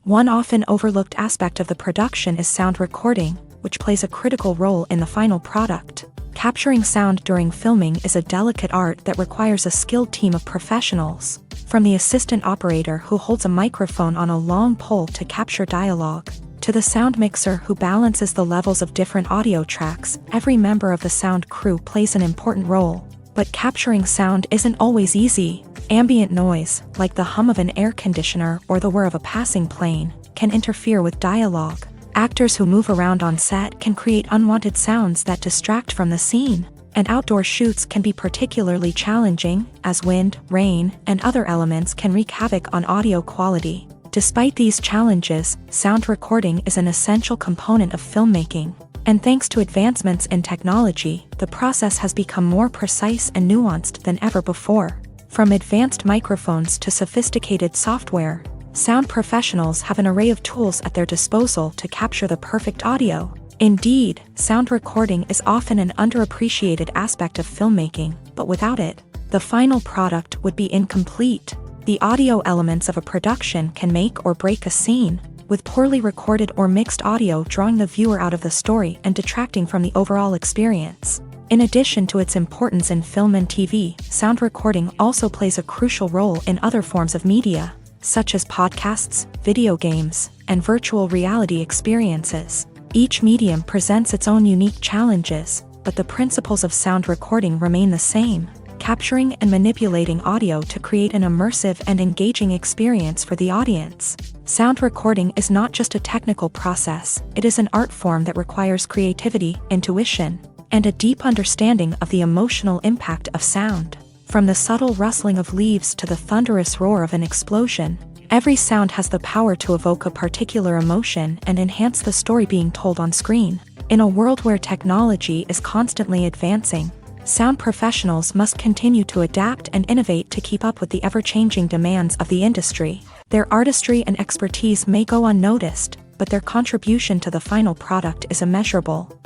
One often overlooked aspect of the production is sound recording, which plays a critical role in the final product. Capturing sound during filming is a delicate art that requires a skilled team of professionals. From the assistant operator who holds a microphone on a long pole to capture dialogue, to the sound mixer who balances the levels of different audio tracks, every member of the sound crew plays an important role. But capturing sound isn't always easy. Ambient noise, like the hum of an air conditioner or the whir of a passing plane, can interfere with dialogue. Actors who move around on set can create unwanted sounds that distract from the scene. And outdoor shoots can be particularly challenging, as wind, rain, and other elements can wreak havoc on audio quality. Despite these challenges, sound recording is an essential component of filmmaking. And thanks to advancements in technology, the process has become more precise and nuanced than ever before. From advanced microphones to sophisticated software, sound professionals have an array of tools at their disposal to capture the perfect audio. Indeed, sound recording is often an underappreciated aspect of filmmaking, but without it, the final product would be incomplete. The audio elements of a production can make or break a scene, with poorly recorded or mixed audio drawing the viewer out of the story and detracting from the overall experience. In addition to its importance in film and TV, sound recording also plays a crucial role in other forms of media, such as podcasts, video games, and virtual reality experiences. Each medium presents its own unique challenges, but the principles of sound recording remain the same, capturing and manipulating audio to create an immersive and engaging experience for the audience. Sound recording is not just a technical process, it is an art form that requires creativity, intuition, and a deep understanding of the emotional impact of sound. From the subtle rustling of leaves to the thunderous roar of an explosion, every sound has the power to evoke a particular emotion and enhance the story being told on screen. In a world where technology is constantly advancing, sound professionals must continue to adapt and innovate to keep up with the ever-changing demands of the industry. Their artistry and expertise may go unnoticed, but their contribution to the final product is immeasurable.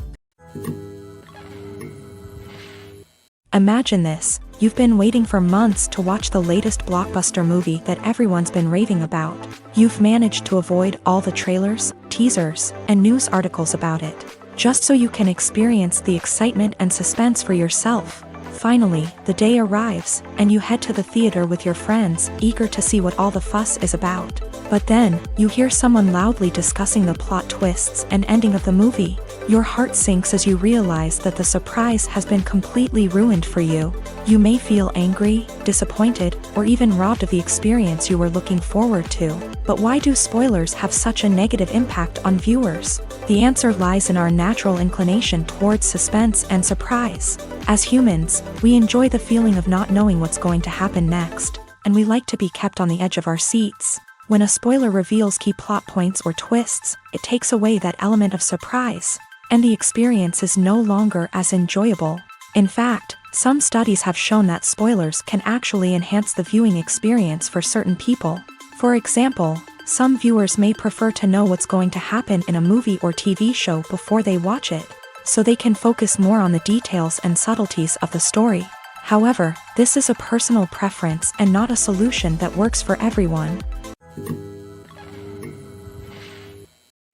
Imagine this. You've been waiting for months to watch the latest blockbuster movie that everyone's been raving about. You've managed to avoid all the trailers, teasers, and news articles about it, just so you can experience the excitement and suspense for yourself. Finally, the day arrives, and you head to the theater with your friends, eager to see what all the fuss is about. But then, you hear someone loudly discussing the plot twists and ending of the movie. Your heart sinks as you realize that the surprise has been completely ruined for you. You may feel angry, disappointed, or even robbed of the experience you were looking forward to. But why do spoilers have such a negative impact on viewers? The answer lies in our natural inclination towards suspense and surprise. As humans, we enjoy the feeling of not knowing what's going to happen next, and we like to be kept on the edge of our seats. When a spoiler reveals key plot points or twists, it takes away that element of surprise, and the experience is no longer as enjoyable. In fact, some studies have shown that spoilers can actually enhance the viewing experience for certain people. For example, some viewers may prefer to know what's going to happen in a movie or TV show before they watch it, so they can focus more on the details and subtleties of the story. However, this is a personal preference and not a solution that works for everyone.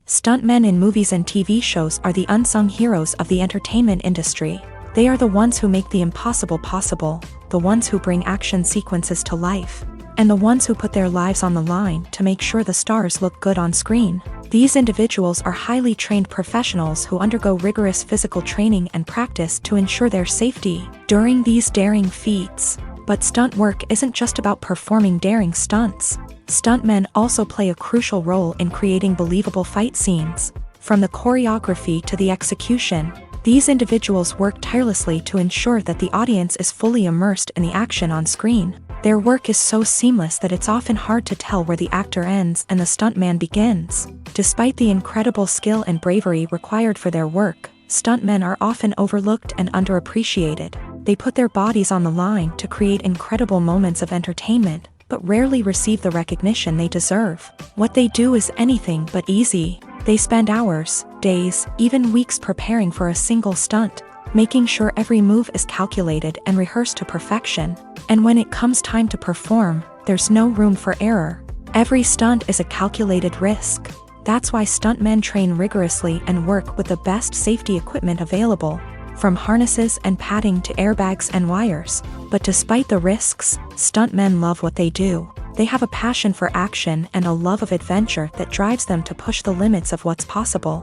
Stuntmen in movies and TV shows are the unsung heroes of the entertainment industry. They are the ones who make the impossible possible, the ones who bring action sequences to life, and the ones who put their lives on the line to make sure the stars look good on screen. These individuals are highly trained professionals who undergo rigorous physical training and practice to ensure their safety during these daring feats. But stunt work isn't just about performing daring stunts. Stuntmen also play a crucial role in creating believable fight scenes. From the choreography to the execution, these individuals work tirelessly to ensure that the audience is fully immersed in the action on screen. Their work is so seamless that it's often hard to tell where the actor ends and the stuntman begins. Despite the incredible skill and bravery required for their work, stuntmen are often overlooked and underappreciated. They put their bodies on the line to create incredible moments of entertainment, but rarely receive the recognition they deserve. What they do is anything but easy. They spend hours, days, even weeks preparing for a single stunt, making sure every move is calculated and rehearsed to perfection. And when it comes time to perform, there's no room for error. Every stunt is a calculated risk. That's why stuntmen train rigorously and work with the best safety equipment available, from harnesses and padding to airbags and wires. But despite the risks, stuntmen love what they do. They have a passion for action and a love of adventure that drives them to push the limits of what's possible.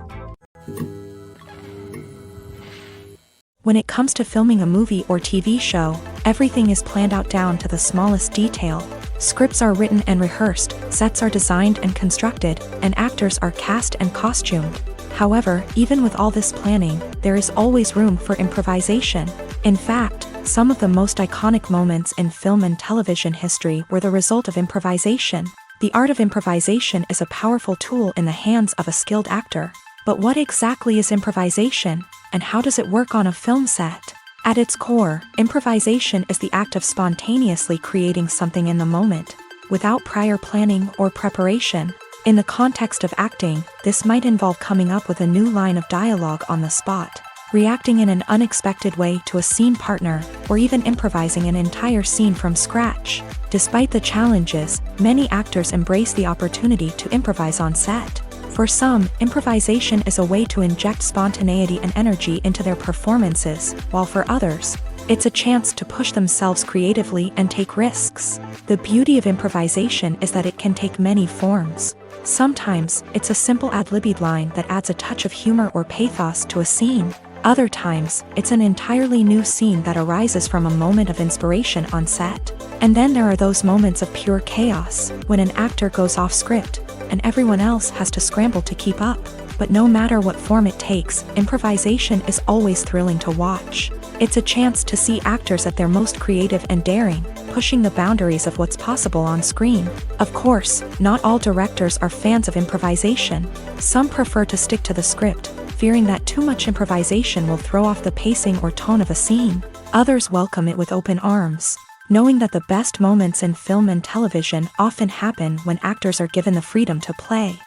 When it comes to filming a movie or TV show, everything is planned out down to the smallest detail. Scripts are written and rehearsed, sets are designed and constructed, and actors are cast and costumed. However, even with all this planning, there is always room for improvisation. In fact, some of the most iconic moments in film and television history were the result of improvisation. The art of improvisation is a powerful tool in the hands of a skilled actor. But what exactly is improvisation, and how does it work on a film set? At its core, improvisation is the act of spontaneously creating something in the moment, without prior planning or preparation. In the context of acting, this might involve coming up with a new line of dialogue on the spot, reacting in an unexpected way to a scene partner, or even improvising an entire scene from scratch. Despite the challenges, many actors embrace the opportunity to improvise on set. For some, improvisation is a way to inject spontaneity and energy into their performances, while for others, it's a chance to push themselves creatively and take risks. The beauty of improvisation is that it can take many forms. Sometimes, it's a simple ad-libbed line that adds a touch of humor or pathos to a scene. Other times, it's an entirely new scene that arises from a moment of inspiration on set. And then there are those moments of pure chaos, when an actor goes off script, and everyone else has to scramble to keep up. But no matter what form it takes, improvisation is always thrilling to watch. It's a chance to see actors at their most creative and daring, pushing the boundaries of what's possible on screen. Of course, not all directors are fans of improvisation. Some prefer to stick to the script, fearing that too much improvisation will throw off the pacing or tone of a scene. Others welcome it with open arms, knowing that the best moments in film and television often happen when actors are given the freedom to play.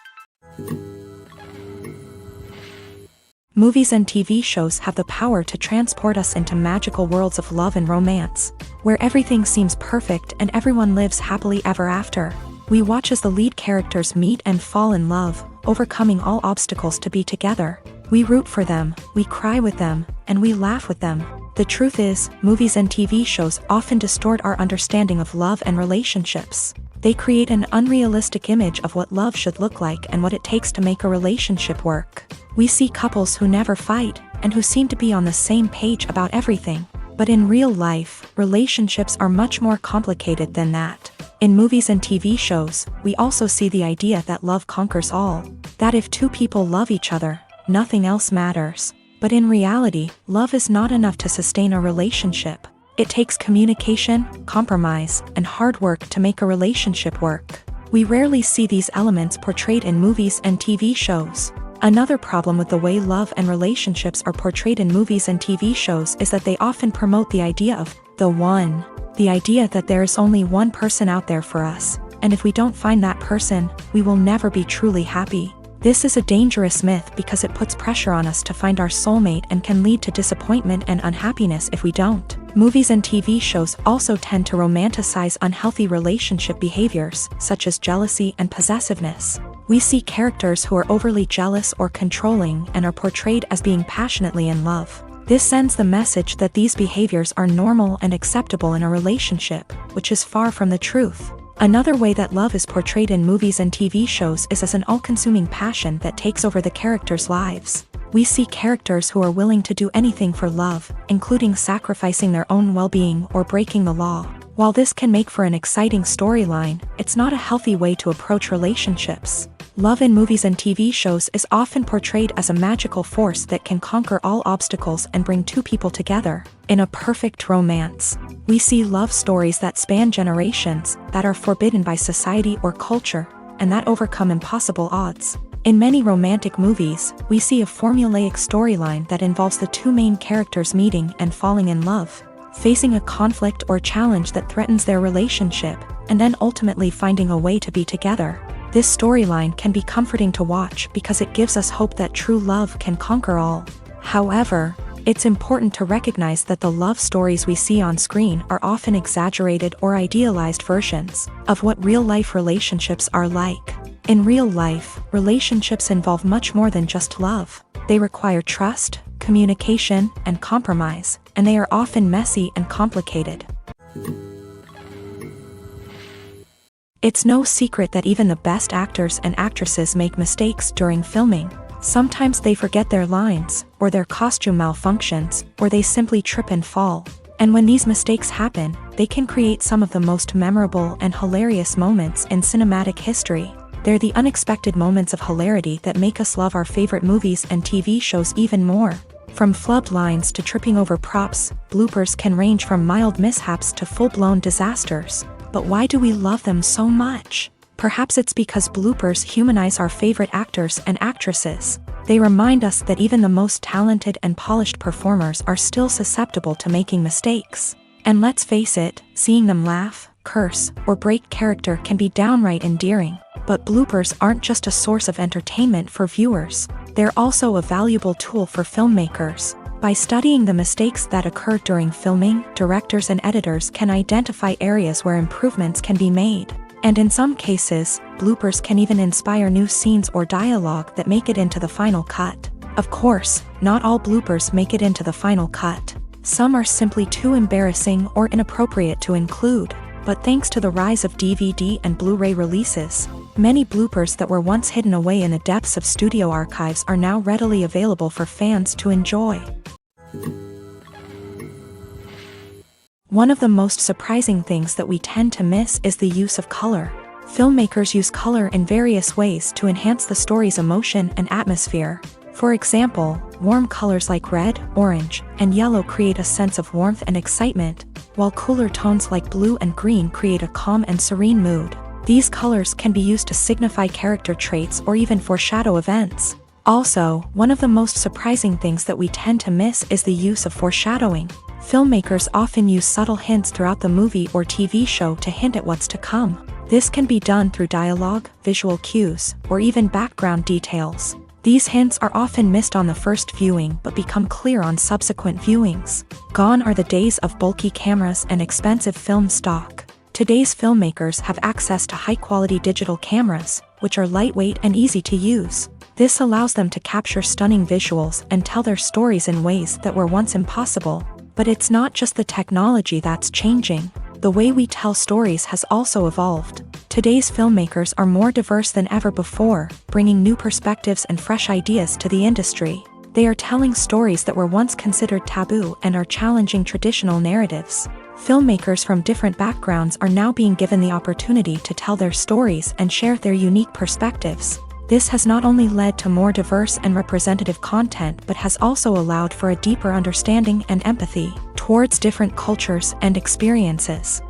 Movies and TV shows have the power to transport us into magical worlds of love and romance, where everything seems perfect and everyone lives happily ever after. We watch as the lead characters meet and fall in love, overcoming all obstacles to be together. We root for them, we cry with them, and we laugh with them. The truth is, movies and TV shows often distort our understanding of love and relationships. They create an unrealistic image of what love should look like and what it takes to make a relationship work. We see couples who never fight, and who seem to be on the same page about everything. But in real life, relationships are much more complicated than that. In movies and TV shows, we also see the idea that love conquers all. That if two people love each other, nothing else matters. But in reality, love is not enough to sustain a relationship. It takes communication, compromise, and hard work to make a relationship work. We rarely see these elements portrayed in movies and TV shows. Another problem with the way love and relationships are portrayed in movies and TV shows is that they often promote the idea of the one. The idea that there is only one person out there for us, and if we don't find that person, we will never be truly happy. This is a dangerous myth because it puts pressure on us to find our soulmate and can lead to disappointment and unhappiness if we don't. Movies and TV shows also tend to romanticize unhealthy relationship behaviors, such as jealousy and possessiveness. We see characters who are overly jealous or controlling and are portrayed as being passionately in love. This sends the message that these behaviors are normal and acceptable in a relationship, which is far from the truth. Another way that love is portrayed in movies and TV shows is as an all-consuming passion that takes over the characters' lives. We see characters who are willing to do anything for love, including sacrificing their own well-being or breaking the law. While this can make for an exciting storyline, it's not a healthy way to approach relationships. Love in movies and TV shows is often portrayed as a magical force that can conquer all obstacles and bring two people together in a perfect romance. We see love stories that span generations, that are forbidden by society or culture, and that overcome impossible odds. In many romantic movies, we see a formulaic storyline that involves the two main characters meeting and falling in love, facing a conflict or challenge that threatens their relationship, and then ultimately finding a way to be together. This storyline can be comforting to watch because it gives us hope that true love can conquer all. However, it's important to recognize that the love stories we see on screen are often exaggerated or idealized versions of what real-life relationships are like. In real life, relationships involve much more than just love. They require trust, communication, and compromise, and they are often messy and complicated. It's no secret that even the best actors and actresses make mistakes during filming. Sometimes they forget their lines, or their costume malfunctions, or they simply trip and fall. And when these mistakes happen, they can create some of the most memorable and hilarious moments in cinematic history. They're the unexpected moments of hilarity that make us love our favorite movies and TV shows even more. From flubbed lines to tripping over props, bloopers can range from mild mishaps to full-blown disasters. But why do we love them so much? Perhaps it's because bloopers humanize our favorite actors and actresses. They remind us that even the most talented and polished performers are still susceptible to making mistakes. And let's face it, seeing them laugh, curse, or break character can be downright endearing. But bloopers aren't just a source of entertainment for viewers. They're also a valuable tool for filmmakers. By studying the mistakes that occur during filming, directors and editors can identify areas where improvements can be made. And in some cases, bloopers can even inspire new scenes or dialogue that make it into the final cut. Of course, not all bloopers make it into the final cut. Some are simply too embarrassing or inappropriate to include. But thanks to the rise of DVD and Blu-ray releases, many bloopers that were once hidden away in the depths of studio archives are now readily available for fans to enjoy. One of the most surprising things that we tend to miss is the use of color. Filmmakers use color in various ways to enhance the story's emotion and atmosphere. For example, warm colors like red, orange, and yellow create a sense of warmth and excitement, while cooler tones like blue and green create a calm and serene mood. These colors can be used to signify character traits or even foreshadow events. Also, one of the most surprising things that we tend to miss is the use of foreshadowing. Filmmakers often use subtle hints throughout the movie or TV show to hint at what's to come. This can be done through dialogue, visual cues, or even background details. These hints are often missed on the first viewing but become clear on subsequent viewings. Gone are the days of bulky cameras and expensive film stock. Today's filmmakers have access to high-quality digital cameras, which are lightweight and easy to use. This allows them to capture stunning visuals and tell their stories in ways that were once impossible. But it's not just the technology that's changing. The way we tell stories has also evolved. Today's filmmakers are more diverse than ever before, bringing new perspectives and fresh ideas to the industry. They are telling stories that were once considered taboo and are challenging traditional narratives. Filmmakers from different backgrounds are now being given the opportunity to tell their stories and share their unique perspectives. This has not only led to more diverse and representative content but has also allowed for a deeper understanding and empathy towards different cultures and experiences.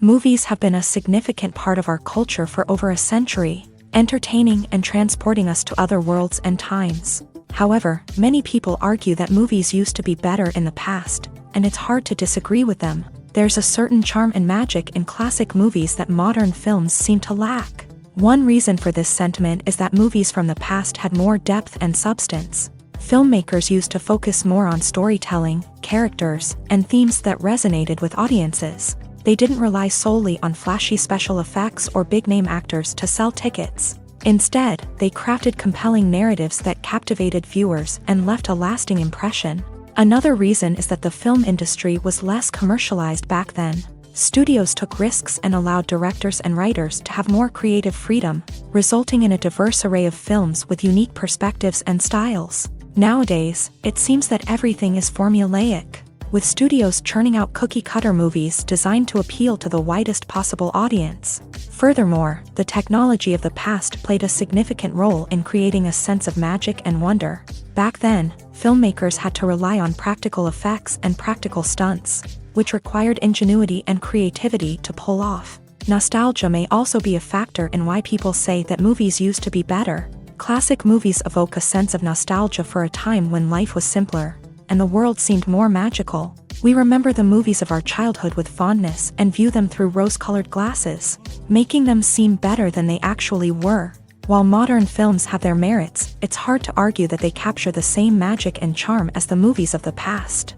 Movies have been a significant part of our culture for over a century, entertaining and transporting us to other worlds and times. However, many people argue that movies used to be better in the past, and it's hard to disagree with them. There's a certain charm and magic in classic movies that modern films seem to lack. One reason for this sentiment is that movies from the past had more depth and substance. Filmmakers used to focus more on storytelling, characters, and themes that resonated with audiences. They didn't rely solely on flashy special effects or big-name actors to sell tickets. Instead, they crafted compelling narratives that captivated viewers and left a lasting impression. Another reason is that the film industry was less commercialized back then. Studios took risks and allowed directors and writers to have more creative freedom, resulting in a diverse array of films with unique perspectives and styles. Nowadays, it seems that everything is formulaic, with studios churning out cookie-cutter movies designed to appeal to the widest possible audience. Furthermore, the technology of the past played a significant role in creating a sense of magic and wonder. Back then, filmmakers had to rely on practical effects and practical stunts, which required ingenuity and creativity to pull off. Nostalgia may also be a factor in why people say that movies used to be better. Classic movies evoke a sense of nostalgia for a time when life was simpler, and the world seemed more magical. We remember the movies of our childhood with fondness and view them through rose-colored glasses, making them seem better than they actually were. While modern films have their merits, it's hard to argue that they capture the same magic and charm as the movies of the past.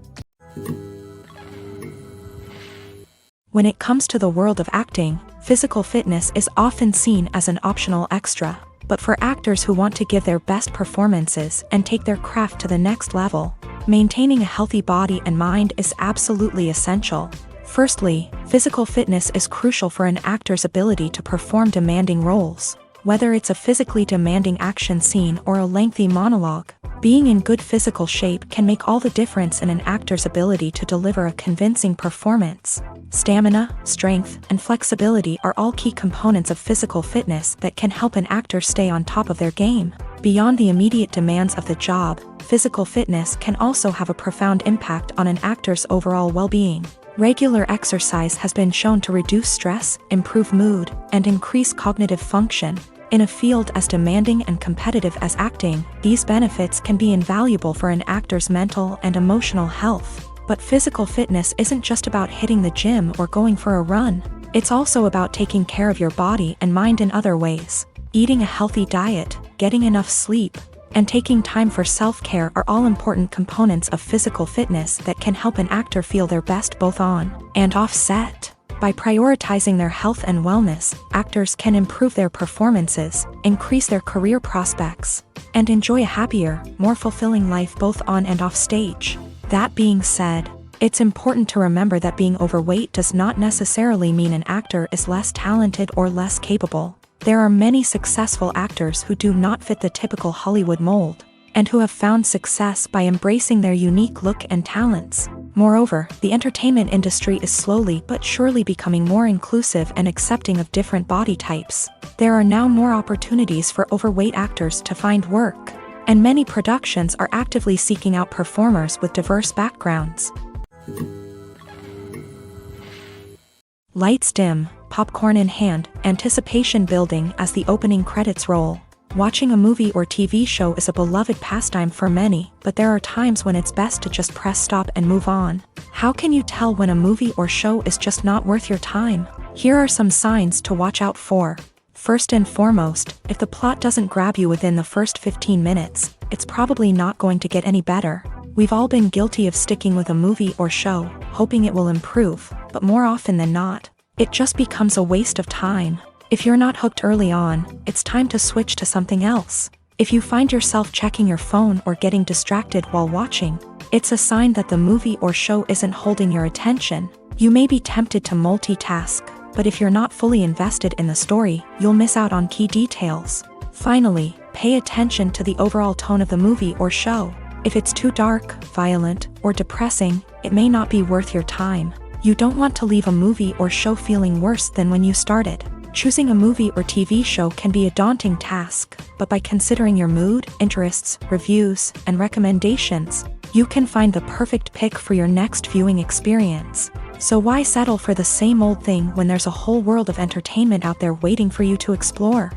When it comes to the world of acting, physical fitness is often seen as an optional extra. But for actors who want to give their best performances and take their craft to the next level, maintaining a healthy body and mind is absolutely essential. Firstly, physical fitness is crucial for an actor's ability to perform demanding roles. Whether it's a physically demanding action scene or a lengthy monologue, being in good physical shape can make all the difference in an actor's ability to deliver a convincing performance. Stamina, strength, and flexibility are all key components of physical fitness that can help an actor stay on top of their game. Beyond the immediate demands of the job, physical fitness can also have a profound impact on an actor's overall well-being. Regular exercise has been shown to reduce stress, improve mood, and increase cognitive function. In a field as demanding and competitive as acting, these benefits can be invaluable for an actor's mental and emotional health. But physical fitness isn't just about hitting the gym or going for a run. It's also about taking care of your body and mind in other ways. Eating a healthy diet, getting enough sleep, and taking time for self-care are all important components of physical fitness that can help an actor feel their best both on and off set. By prioritizing their health and wellness, actors can improve their performances, increase their career prospects, and enjoy a happier, more fulfilling life both on and off stage. That being said, it's important to remember that being overweight does not necessarily mean an actor is less talented or less capable. There are many successful actors who do not fit the typical Hollywood mold, and who have found success by embracing their unique look and talents. Moreover, the entertainment industry is slowly but surely becoming more inclusive and accepting of different body types. There are now more opportunities for overweight actors to find work, and many productions are actively seeking out performers with diverse backgrounds. Lights dim, popcorn in hand, anticipation building as the opening credits roll. Watching a movie or TV show is a beloved pastime for many, but there are times when it's best to just press stop and move on. How can you tell when a movie or show is just not worth your time? Here are some signs to watch out for. First and foremost, if the plot doesn't grab you within the first 15 minutes, it's probably not going to get any better. We've all been guilty of sticking with a movie or show, hoping it will improve, but more often than not, it just becomes a waste of time. If you're not hooked early on, it's time to switch to something else. If you find yourself checking your phone or getting distracted while watching, it's a sign that the movie or show isn't holding your attention. You may be tempted to multitask, but if you're not fully invested in the story, you'll miss out on key details. Finally, pay attention to the overall tone of the movie or show. If it's too dark, violent, or depressing, it may not be worth your time. You don't want to leave a movie or show feeling worse than when you started. Choosing a movie or TV show can be a daunting task, but by considering your mood, interests, reviews, and recommendations, you can find the perfect pick for your next viewing experience. So why settle for the same old thing when there's a whole world of entertainment out there waiting for you to explore?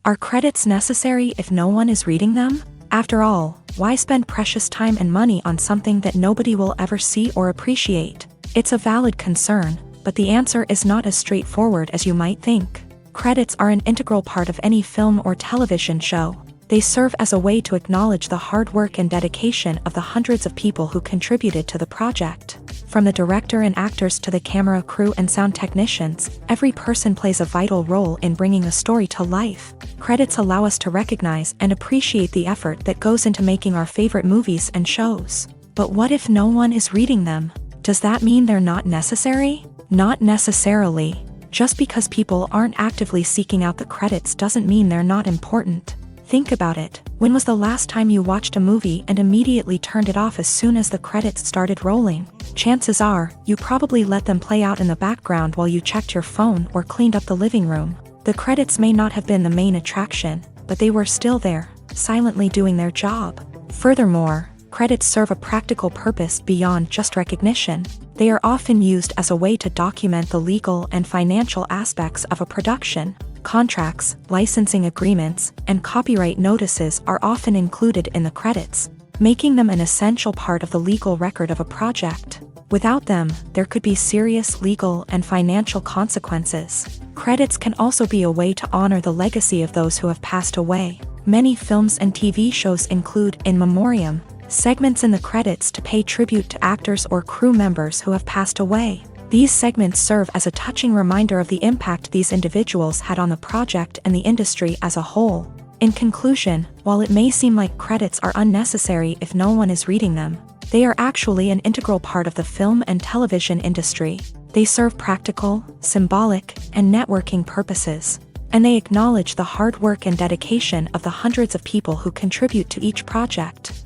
Are credits necessary if no one is reading them? After all, why spend precious time and money on something that nobody will ever see or appreciate? It's a valid concern, but the answer is not as straightforward as you might think. Credits are an integral part of any film or television show. They serve as a way to acknowledge the hard work and dedication of the hundreds of people who contributed to the project. From the director and actors to the camera crew and sound technicians, every person plays a vital role in bringing a story to life. Credits allow us to recognize and appreciate the effort that goes into making our favorite movies and shows. But what if no one is reading them? Does that mean they're not necessary? Not necessarily. Just because people aren't actively seeking out the credits doesn't mean they're not important. Think about it. When was the last time you watched a movie and immediately turned it off as soon as the credits started rolling? Chances are, you probably let them play out in the background while you checked your phone or cleaned up the living room. The credits may not have been the main attraction, but they were still there, silently doing their job. Furthermore, credits serve a practical purpose beyond just recognition. They are often used as a way to document the legal and financial aspects of a production. Contracts, licensing agreements, and copyright notices are often included in the credits. making them an essential part of the legal record of a project. Without them, there could be serious legal and financial consequences. Credits can also be a way to honor the legacy of those who have passed away. Many films and TV shows include in memoriam segments in the credits to pay tribute to actors or crew members who have passed away. These segments serve as a touching reminder of the impact these individuals had on the project and the industry as a whole. In conclusion, while it may seem like credits are unnecessary if no one is reading them, they are actually an integral part of the film and television industry. They serve practical, symbolic, and networking purposes, and they acknowledge the hard work and dedication of the hundreds of people who contribute to each project.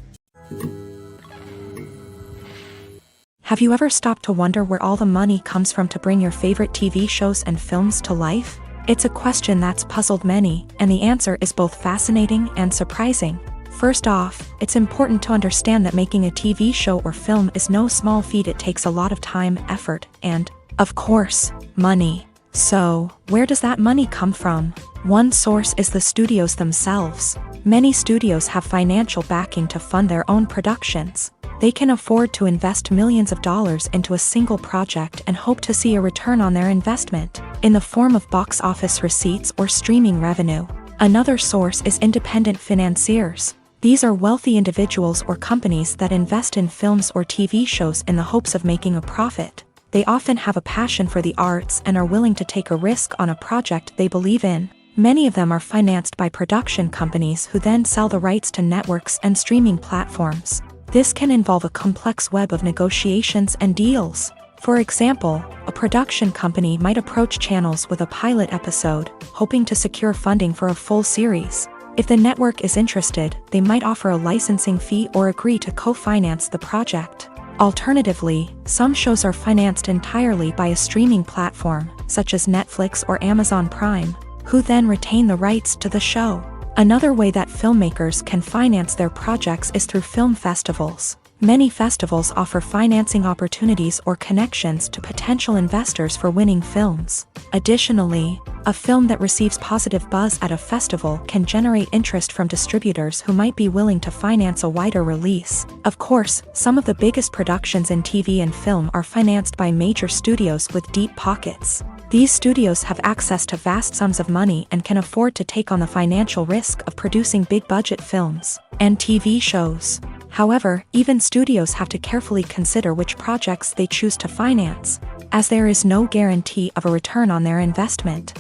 Have you ever stopped to wonder where all the money comes from to bring your favorite TV shows and films to life? It's a question that's puzzled many, and the answer is both fascinating and surprising. First off, it's important to understand that making a TV show or film is no small feat. It takes a lot of time, effort, and, of course, money. So, where does that money come from? One source is the studios themselves. Many studios have financial backing to fund their own productions. They can afford to invest millions of dollars into a single project and hope to see a return on their investment, in the form of box office receipts or streaming revenue. Another source is independent financiers. These are wealthy individuals or companies that invest in films or TV shows in the hopes of making a profit. They often have a passion for the arts and are willing to take a risk on a project they believe in. Many of them are financed by production companies who then sell the rights to networks and streaming platforms. This can involve a complex web of negotiations and deals. For example, a production company might approach channels with a pilot episode, hoping to secure funding for a full series. If the network is interested, they might offer a licensing fee or agree to co-finance the project. Alternatively, some shows are financed entirely by a streaming platform, such as Netflix or Amazon Prime, who then retain the rights to the show. Another way that filmmakers can finance their projects is through film festivals. Many festivals offer financing opportunities or connections to potential investors for winning films. Additionally, a film that receives positive buzz at a festival can generate interest from distributors who might be willing to finance a wider release. Of course, some of the biggest productions in TV and film are financed by major studios with deep pockets. These studios have access to vast sums of money and can afford to take on the financial risk of producing big-budget films and TV shows. However, even studios have to carefully consider which projects they choose to finance, as there is no guarantee of a return on their investment.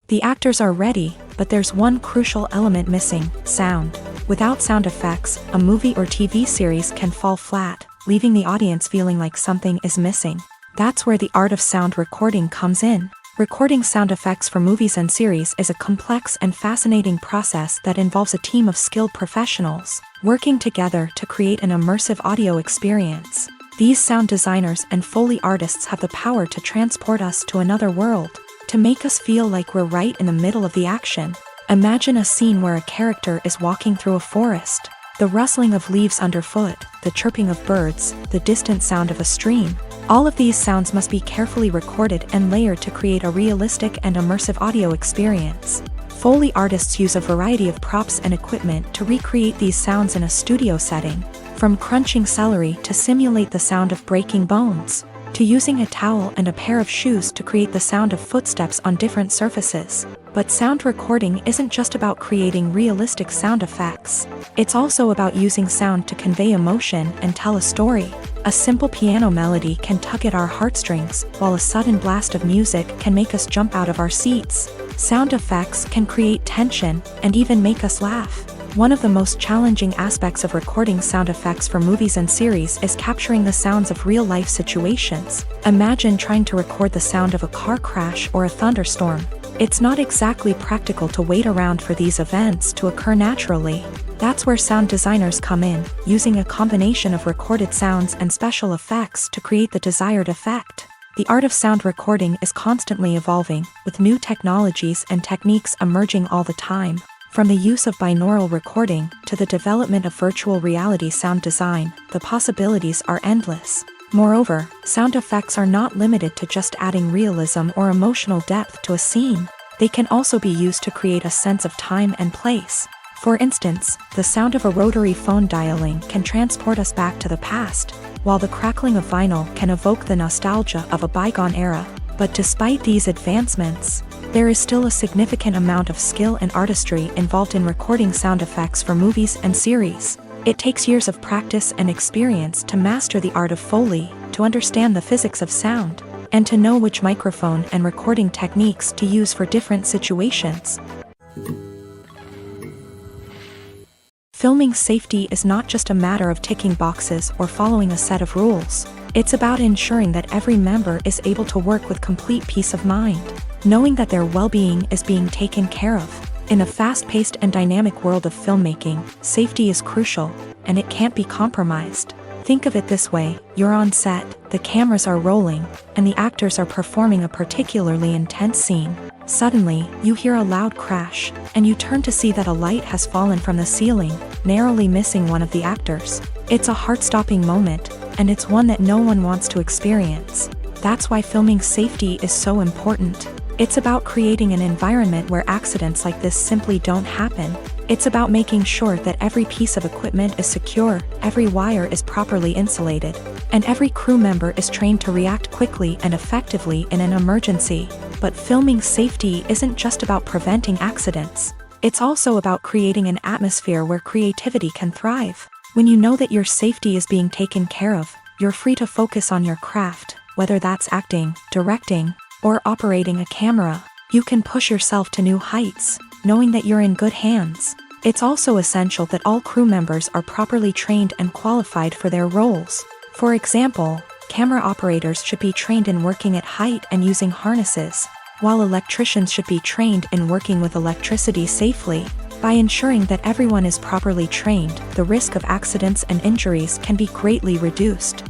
The actors are ready, but there's one crucial element missing: sound. Without sound effects, a movie or TV series can fall flat, leaving the audience feeling like something is missing. That's where the art of sound recording comes in. Recording sound effects for movies and series is a complex and fascinating process that involves a team of skilled professionals working together to create an immersive audio experience. These sound designers and Foley artists have the power to transport us to another world, to make us feel like we're right in the middle of the action. Imagine a scene where a character is walking through a forest. The rustling of leaves underfoot, the chirping of birds, the distant sound of a stream. All of these sounds must be carefully recorded and layered to create a realistic and immersive audio experience. Foley artists use a variety of props and equipment to recreate these sounds in a studio setting, from crunching celery to simulate the sound of breaking bones, to using a towel and a pair of shoes to create the sound of footsteps on different surfaces. But sound recording isn't just about creating realistic sound effects. It's also about using sound to convey emotion and tell a story. A simple piano melody can tug at our heartstrings, while a sudden blast of music can make us jump out of our seats. Sound effects can create tension and even make us laugh. One of the most challenging aspects of recording sound effects for movies and series is capturing the sounds of real-life situations. Imagine trying to record the sound of a car crash or a thunderstorm. It's not exactly practical to wait around for these events to occur naturally. That's where sound designers come in, using a combination of recorded sounds and special effects to create the desired effect. The art of sound recording is constantly evolving, with new technologies and techniques emerging all the time. From the use of binaural recording to the development of virtual reality sound design, the possibilities are endless. Moreover, sound effects are not limited to just adding realism or emotional depth to a scene. They can also be used to create a sense of time and place. For instance, the sound of a rotary phone dialing can transport us back to the past, while the crackling of vinyl can evoke the nostalgia of a bygone era. But despite these advancements, there is still a significant amount of skill and artistry involved in recording sound effects for movies and series. It takes years of practice and experience to master the art of Foley, to understand the physics of sound, and to know which microphone and recording techniques to use for different situations. Filming safety is not just a matter of ticking boxes or following a set of rules. It's about ensuring that every member is able to work with complete peace of mind, knowing that their well-being is being taken care of. In a fast-paced and dynamic world of filmmaking, safety is crucial, and it can't be compromised. Think of it this way: you're on set, the cameras are rolling, and the actors are performing a particularly intense scene. Suddenly, you hear a loud crash, and you turn to see that a light has fallen from the ceiling, narrowly missing one of the actors. It's a heart-stopping moment, and it's one that no one wants to experience. That's why filming safety is so important. It's about creating an environment where accidents like this simply don't happen. It's about making sure that every piece of equipment is secure, every wire is properly insulated, and every crew member is trained to react quickly and effectively in an emergency. But filming safety isn't just about preventing accidents. It's also about creating an atmosphere where creativity can thrive. When you know that your safety is being taken care of, you're free to focus on your craft, whether that's acting, directing, or operating a camera. You can push yourself to new heights, knowing that you're in good hands. It's also essential that all crew members are properly trained and qualified for their roles. For example, camera operators should be trained in working at height and using harnesses, while electricians should be trained in working with electricity safely. By ensuring that everyone is properly trained, the risk of accidents and injuries can be greatly reduced.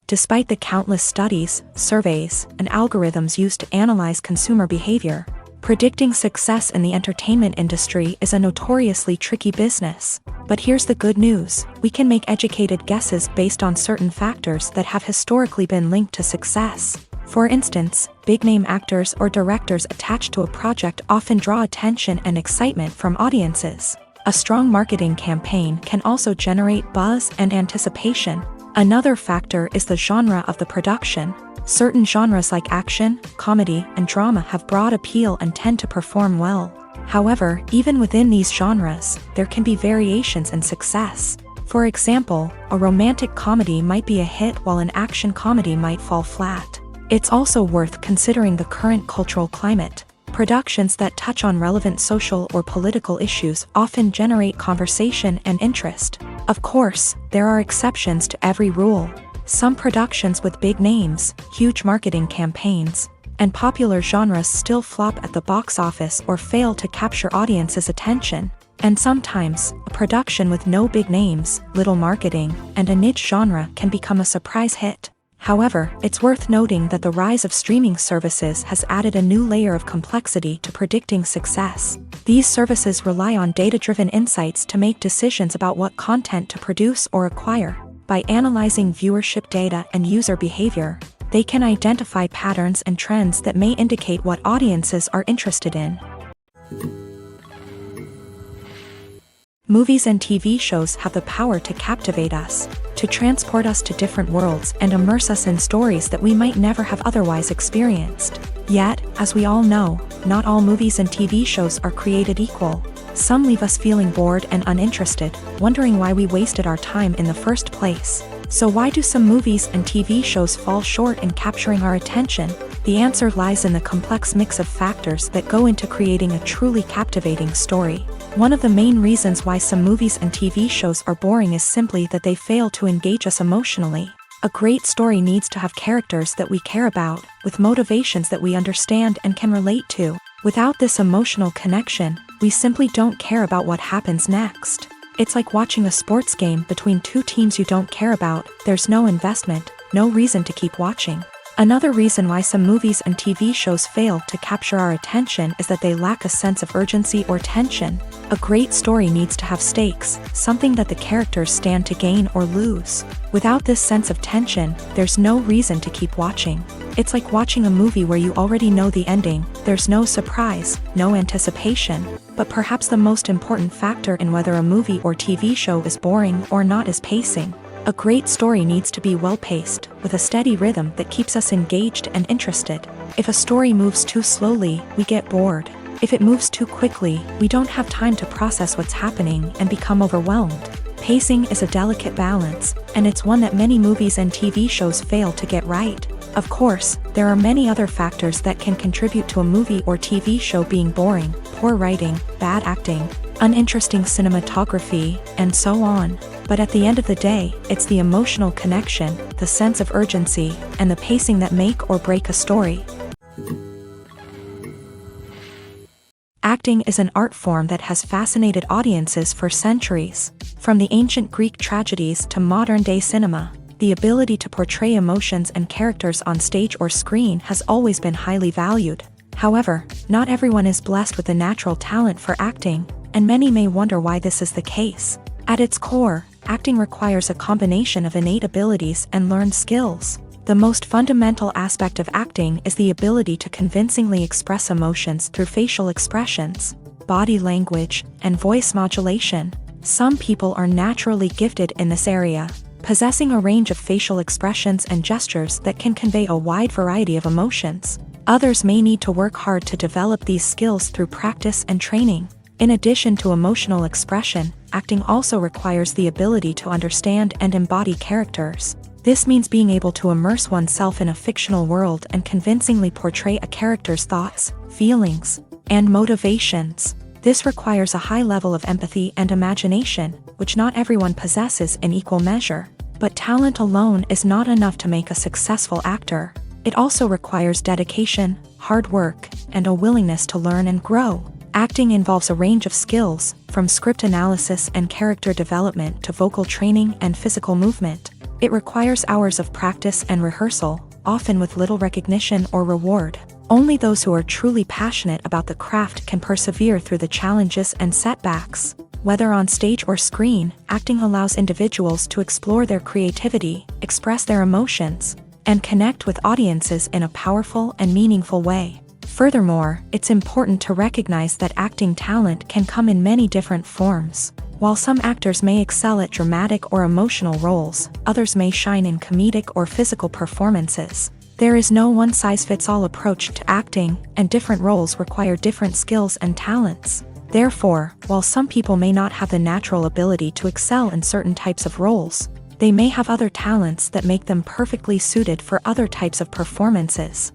Despite the countless studies, surveys, and algorithms used to analyze consumer behavior, predicting success in the entertainment industry is a notoriously tricky business. But here's the good news: we can make educated guesses based on certain factors that have historically been linked to success. For instance, big-name actors or directors attached to a project often draw attention and excitement from audiences. A strong marketing campaign can also generate buzz and anticipation. Another factor is the genre of the production. Certain genres like action, comedy, and drama have broad appeal and tend to perform well. However, even within these genres, there can be variations in success. For example, a romantic comedy might be a hit while an action comedy might fall flat. It's also worth considering the current cultural climate. Productions that touch on relevant social or political issues often generate conversation and interest. Of course, there are exceptions to every rule. Some productions with big names, huge marketing campaigns, and popular genres still flop at the box office or fail to capture audiences' attention. And sometimes, a production with no big names, little marketing, and a niche genre can become a surprise hit. However, it's worth noting that the rise of streaming services has added a new layer of complexity to predicting success. These services rely on data-driven insights to make decisions about what content to produce or acquire. By analyzing viewership data and user behavior, they can identify patterns and trends that may indicate what audiences are interested in. Movies and TV shows have the power to captivate us, to transport us to different worlds and immerse us in stories that we might never have otherwise experienced. Yet, as we all know, not all movies and TV shows are created equal. Some leave us feeling bored and uninterested, wondering why we wasted our time in the first place. So why do some movies and TV shows fall short in capturing our attention? The answer lies in the complex mix of factors that go into creating a truly captivating story. One of the main reasons why some movies and TV shows are boring is simply that they fail to engage us emotionally. A great story needs to have characters that we care about, with motivations that we understand and can relate to. Without this emotional connection, we simply don't care about what happens next. It's like watching a sports game between two teams you don't care about. There's no investment, no reason to keep watching. Another reason why some movies and TV shows fail to capture our attention is that they lack a sense of urgency or tension. A great story needs to have stakes, something that the characters stand to gain or lose. Without this sense of tension, there's no reason to keep watching. It's like watching a movie where you already know the ending, there's no surprise, no anticipation. But perhaps the most important factor in whether a movie or TV show is boring or not is pacing. A great story needs to be well-paced, with a steady rhythm that keeps us engaged and interested. If a story moves too slowly, we get bored. If it moves too quickly, we don't have time to process what's happening and become overwhelmed. Pacing is a delicate balance, and it's one that many movies and TV shows fail to get right. Of course, there are many other factors that can contribute to a movie or TV show being boring: poor writing, bad acting, uninteresting cinematography, and so on. But at the end of the day, it's the emotional connection, the sense of urgency, and the pacing that make or break a story. Acting is an art form that has fascinated audiences for centuries. From the ancient Greek tragedies to modern-day cinema, the ability to portray emotions and characters on stage or screen has always been highly valued. However, not everyone is blessed with a natural talent for acting, and many may wonder why this is the case. At its core, acting requires a combination of innate abilities and learned skills. The most fundamental aspect of acting is the ability to convincingly express emotions through facial expressions, body language, and voice modulation. Some people are naturally gifted in this area, possessing a range of facial expressions and gestures that can convey a wide variety of emotions. Others may need to work hard to develop these skills through practice and training. In addition to emotional expression, acting also requires the ability to understand and embody characters. This means being able to immerse oneself in a fictional world and convincingly portray a character's thoughts, feelings, and motivations. This requires a high level of empathy and imagination, which not everyone possesses in equal measure. But talent alone is not enough to make a successful actor. It also requires dedication, hard work, and a willingness to learn and grow. Acting involves a range of skills, from script analysis and character development to vocal training and physical movement. It requires hours of practice and rehearsal, often with little recognition or reward. Only those who are truly passionate about the craft can persevere through the challenges and setbacks. Whether on stage or screen, acting allows individuals to explore their creativity, express their emotions, and connect with audiences in a powerful and meaningful way. Furthermore, it's important to recognize that acting talent can come in many different forms. While some actors may excel at dramatic or emotional roles, others may shine in comedic or physical performances. There is no one-size-fits-all approach to acting, and different roles require different skills and talents. Therefore, while some people may not have the natural ability to excel in certain types of roles, they may have other talents that make them perfectly suited for other types of performances.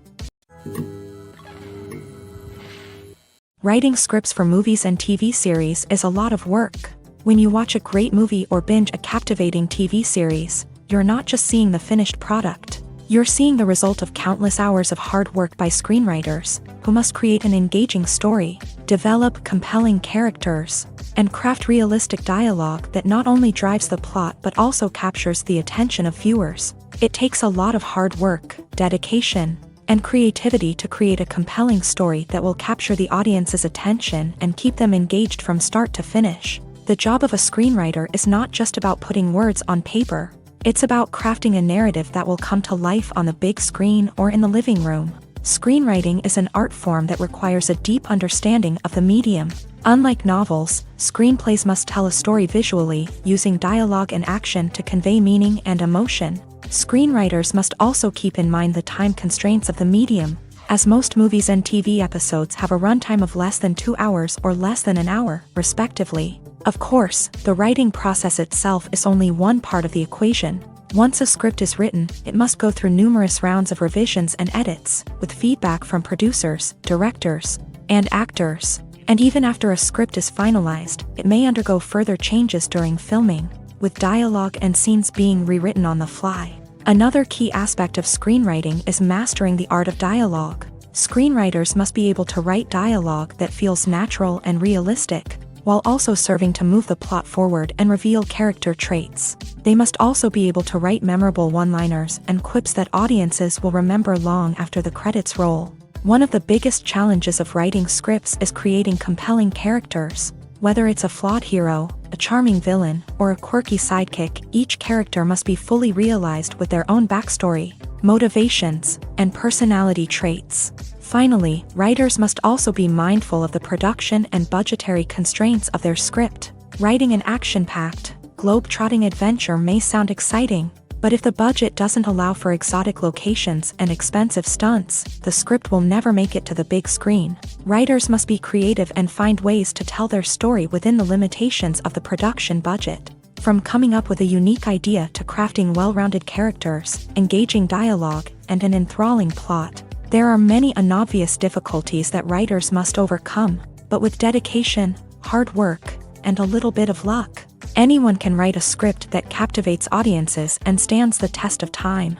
Writing scripts for movies and TV series is a lot of work. When you watch a great movie or binge a captivating TV series, you're not just seeing the finished product. You're seeing the result of countless hours of hard work by screenwriters, who must create an engaging story, develop compelling characters, and craft realistic dialogue that not only drives the plot but also captures the attention of viewers. It takes a lot of hard work, dedication, and creativity to create a compelling story that will capture the audience's attention and keep them engaged from start to finish. The job of a screenwriter is not just about putting words on paper. It's about crafting a narrative that will come to life on the big screen or in the living room. Screenwriting is an art form that requires a deep understanding of the medium. Unlike novels, screenplays must tell a story visually, using dialogue and action to convey meaning and emotion. Screenwriters must also keep in mind the time constraints of the medium, as most movies and TV episodes have a runtime of less than 2 hours or less than an hour, respectively. Of course, the writing process itself is only one part of the equation. Once a script is written, it must go through numerous rounds of revisions and edits, with feedback from producers, directors, and actors. And even after a script is finalized, it may undergo further changes during filming, with dialogue and scenes being rewritten on the fly. Another key aspect of screenwriting is mastering the art of dialogue. Screenwriters must be able to write dialogue that feels natural and realistic. while also serving to move the plot forward and reveal character traits. They must also be able to write memorable one-liners and quips that audiences will remember long after the credits roll. One of the biggest challenges of writing scripts is creating compelling characters. Whether it's a flawed hero, a charming villain, or a quirky sidekick, each character must be fully realized with their own backstory, motivations, and personality traits. Finally, writers must also be mindful of the production and budgetary constraints of their script. Writing an action-packed, globe-trotting adventure may sound exciting, but if the budget doesn't allow for exotic locations and expensive stunts, the script will never make it to the big screen. Writers must be creative and find ways to tell their story within the limitations of the production budget. From coming up with a unique idea to crafting well-rounded characters, engaging dialogue, and an enthralling plot, there are many unobvious difficulties that writers must overcome, but with dedication, hard work, and a little bit of luck, anyone can write a script that captivates audiences and stands the test of time.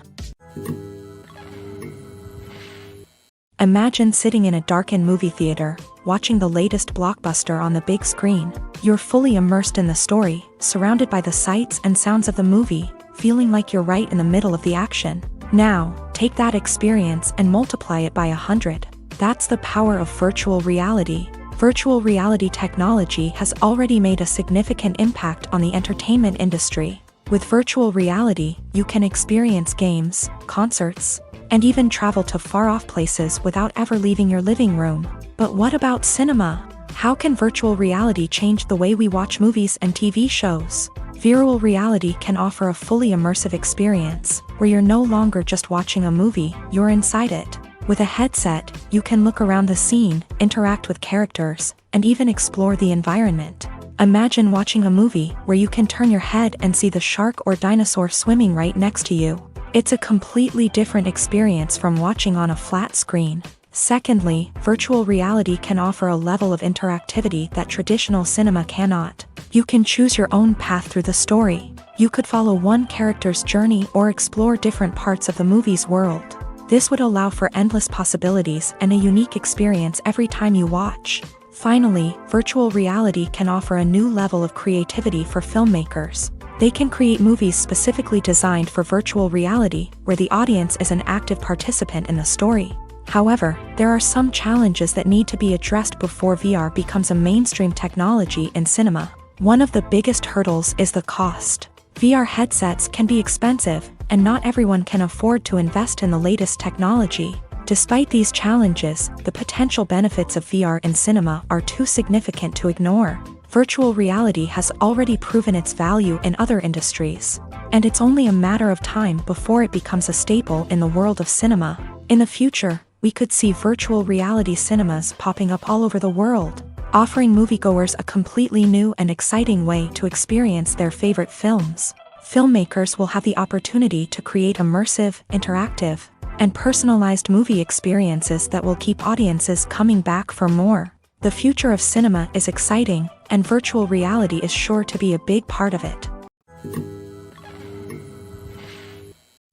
Imagine sitting in a darkened movie theater, watching the latest blockbuster on the big screen. You're fully immersed in the story, surrounded by the sights and sounds of the movie, feeling like you're right in the middle of the action. Now, take that experience and multiply it by 100. That's the power of virtual reality. Virtual reality technology has already made a significant impact on the entertainment industry. With virtual reality, you can experience games, concerts, and even travel to far-off places without ever leaving your living room. But what about cinema? How can virtual reality change the way we watch movies and TV shows? Virtual reality can offer a fully immersive experience, where you're no longer just watching a movie, you're inside it. With a headset, you can look around the scene, interact with characters, and even explore the environment. Imagine watching a movie where you can turn your head and see the shark or dinosaur swimming right next to you. It's a completely different experience from watching on a flat screen. Secondly, virtual reality can offer a level of interactivity that traditional cinema cannot. You can choose your own path through the story. You could follow one character's journey or explore different parts of the movie's world. This would allow for endless possibilities and a unique experience every time you watch. Finally, virtual reality can offer a new level of creativity for filmmakers. They can create movies specifically designed for virtual reality, where the audience is an active participant in the story. However, there are some challenges that need to be addressed before VR becomes a mainstream technology in cinema. One of the biggest hurdles is the cost. VR headsets can be expensive, and not everyone can afford to invest in the latest technology. Despite these challenges, the potential benefits of VR in cinema are too significant to ignore. Virtual reality has already proven its value in other industries, and it's only a matter of time before it becomes a staple in the world of cinema. In the future, we could see virtual reality cinemas popping up all over the world, offering moviegoers a completely new and exciting way to experience their favorite films. Filmmakers will have the opportunity to create immersive, interactive, and personalized movie experiences that will keep audiences coming back for more. The future of cinema is exciting, and virtual reality is sure to be a big part of it.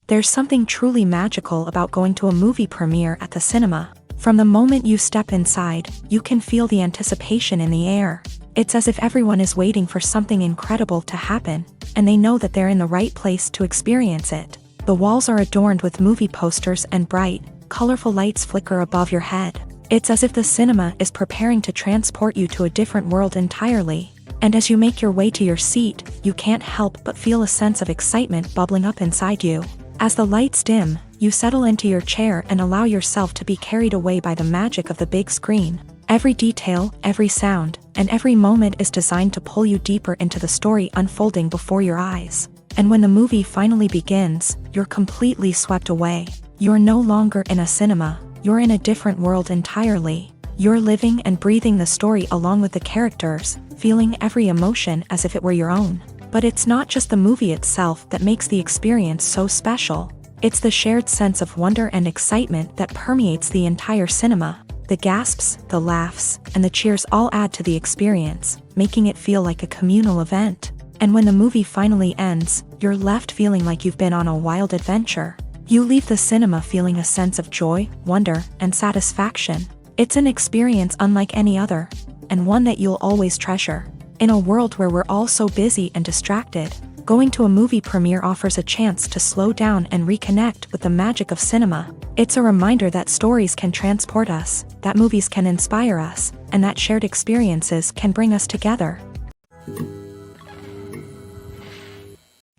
There's something truly magical about going to a movie premiere at the cinema. From the moment you step inside, you can feel the anticipation in the air. It's as if everyone is waiting for something incredible to happen, and they know that they're in the right place to experience it. The walls are adorned with movie posters and bright, colorful lights flicker above your head. It's as if the cinema is preparing to transport you to a different world entirely. And as you make your way to your seat, you can't help but feel a sense of excitement bubbling up inside you. As the lights dim, you settle into your chair and allow yourself to be carried away by the magic of the big screen. Every detail, every sound, and every moment is designed to pull you deeper into the story unfolding before your eyes. And when the movie finally begins, you're completely swept away. You're no longer in a cinema, you're in a different world entirely. You're living and breathing the story along with the characters, feeling every emotion as if it were your own. But it's not just the movie itself that makes the experience so special. It's the shared sense of wonder and excitement that permeates the entire cinema. The gasps, the laughs, and the cheers all add to the experience, making it feel like a communal event. And when the movie finally ends, you're left feeling like you've been on a wild adventure. You leave the cinema feeling a sense of joy, wonder, and satisfaction. It's an experience unlike any other. and one that you'll always treasure. In a world where we're all so busy and distracted, going to a movie premiere offers a chance to slow down and reconnect with the magic of cinema. It's a reminder that stories can transport us, that movies can inspire us, and that shared experiences can bring us together.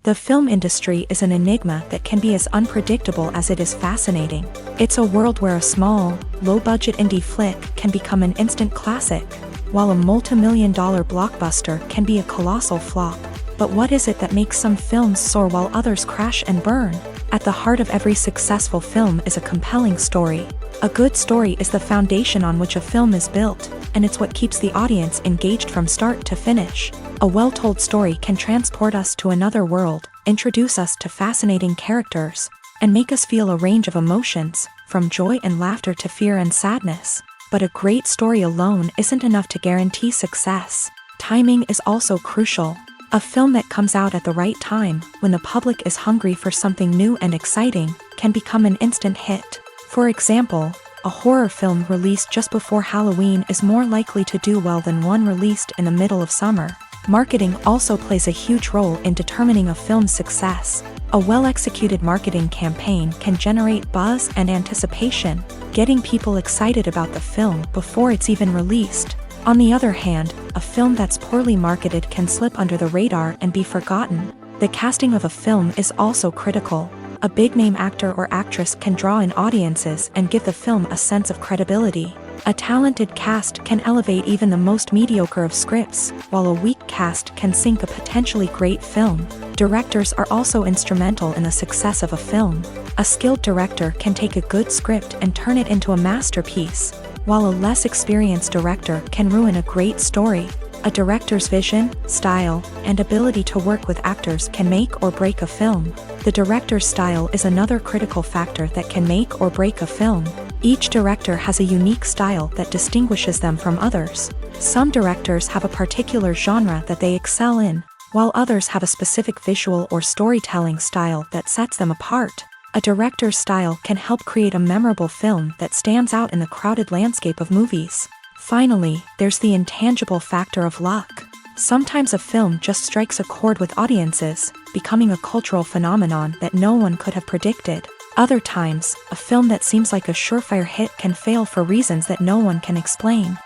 The film industry is an enigma that can be as unpredictable as it is fascinating. It's a world where a small, low-budget indie flick can become an instant classic, while a multi-million-dollar blockbuster can be a colossal flop. But what is it that makes some films soar while others crash and burn? At the heart of every successful film is a compelling story. A good story is the foundation on which a film is built, and it's what keeps the audience engaged from start to finish. A well-told story can transport us to another world, introduce us to fascinating characters, and make us feel a range of emotions, from joy and laughter to fear and sadness. But a great story alone isn't enough to guarantee success. Timing is also crucial. A film that comes out at the right time, when the public is hungry for something new and exciting, can become an instant hit. For example, a horror film released just before Halloween is more likely to do well than one released in the middle of summer. Marketing also plays a huge role in determining a film's success. A well-executed marketing campaign can generate buzz and anticipation, getting people excited about the film before it's even released. On the other hand, a film that's poorly marketed can slip under the radar and be forgotten. The casting of a film is also critical. A big-name actor or actress can draw in audiences and give the film a sense of credibility. A talented cast can elevate even the most mediocre of scripts, while a weak cast can sink a potentially great film. Directors are also instrumental in the success of a film. A skilled director can take a good script and turn it into a masterpiece, while a less experienced director can ruin a great story. A director's vision, style, and ability to work with actors can make or break a film. The director's style is another critical factor that can make or break a film. Each director has a unique style that distinguishes them from others. Some directors have a particular genre that they excel in, while others have a specific visual or storytelling style that sets them apart. A director's style can help create a memorable film that stands out in the crowded landscape of movies. Finally, there's the intangible factor of luck. Sometimes a film just strikes a chord with audiences, becoming a cultural phenomenon that no one could have predicted. Other times, a film that seems like a surefire hit can fail for reasons that no one can explain.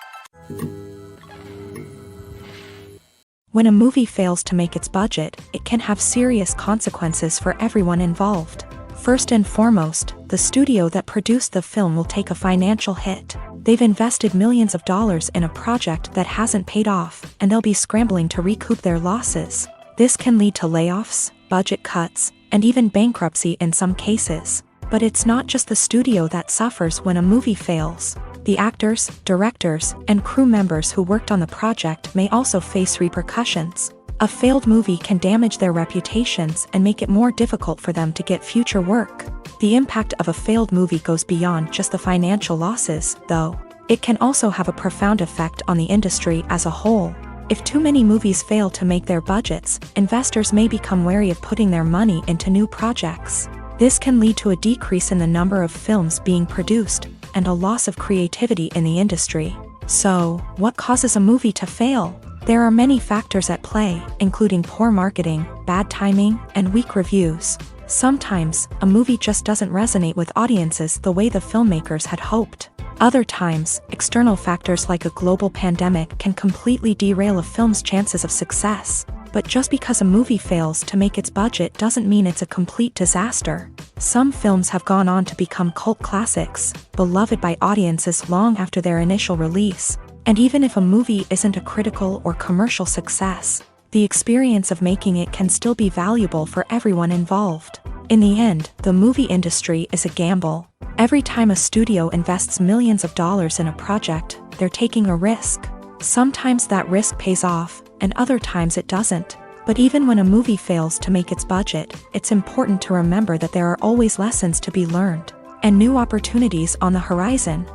When a movie fails to make its budget, it can have serious consequences for everyone involved. First and foremost, the studio that produced the film will take a financial hit. They've invested millions of dollars in a project that hasn't paid off, and they'll be scrambling to recoup their losses. This can lead to layoffs, budget cuts, and even bankruptcy in some cases. But it's not just the studio that suffers when a movie fails. The actors, directors, and crew members who worked on the project may also face repercussions. A failed movie can damage their reputations and make it more difficult for them to get future work. The impact of a failed movie goes beyond just the financial losses, though. It can also have a profound effect on the industry as a whole. If too many movies fail to make their budgets, investors may become wary of putting their money into new projects. This can lead to a decrease in the number of films being produced, and a loss of creativity in the industry. So, what causes a movie to fail? There are many factors at play, including poor marketing, bad timing, and weak reviews. Sometimes, a movie just doesn't resonate with audiences the way the filmmakers had hoped. Other times, external factors like a global pandemic can completely derail a film's chances of success. But just because a movie fails to make its budget doesn't mean it's a complete disaster. Some films have gone on to become cult classics, beloved by audiences long after their initial release. And even if a movie isn't a critical or commercial success, the experience of making it can still be valuable for everyone involved. In the end, the movie industry is a gamble. Every time a studio invests millions of dollars in a project, they're taking a risk. Sometimes that risk pays off, and other times it doesn't. But even when a movie fails to make its budget, it's important to remember that there are always lessons to be learned, and new opportunities on the horizon.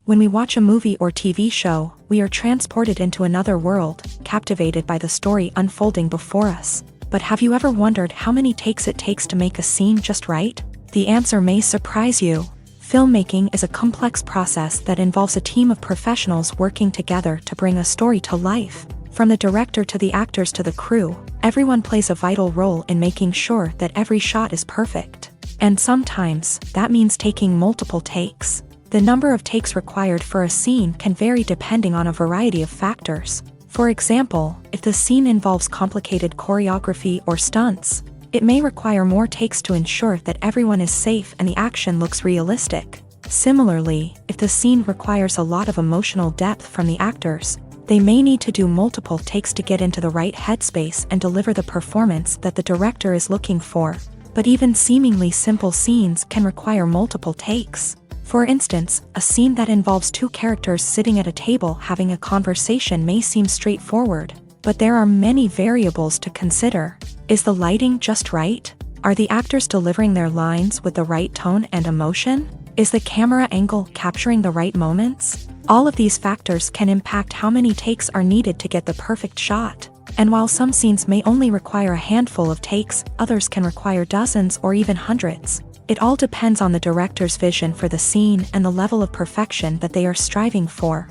When we watch a movie or TV show, we are transported into another world, captivated by the story unfolding before us. But have you ever wondered how many takes it takes to make a scene just right? The answer may surprise you. Filmmaking is a complex process that involves a team of professionals working together to bring a story to life. From the director to the actors to the crew, everyone plays a vital role in making sure that every shot is perfect. And sometimes, that means taking multiple takes. The number of takes required for a scene can vary depending on a variety of factors. For example, if the scene involves complicated choreography or stunts, it may require more takes to ensure that everyone is safe and the action looks realistic. Similarly, if the scene requires a lot of emotional depth from the actors, they may need to do multiple takes to get into the right headspace and deliver the performance that the director is looking for. But even seemingly simple scenes can require multiple takes. For instance, a scene that involves two characters sitting at a table having a conversation may seem straightforward, but there are many variables to consider. Is the lighting just right? Are the actors delivering their lines with the right tone and emotion? Is the camera angle capturing the right moments? All of these factors can impact how many takes are needed to get the perfect shot. And while some scenes may only require a handful of takes, others can require dozens or even hundreds. It all depends on the director's vision for the scene and the level of perfection that they are striving for.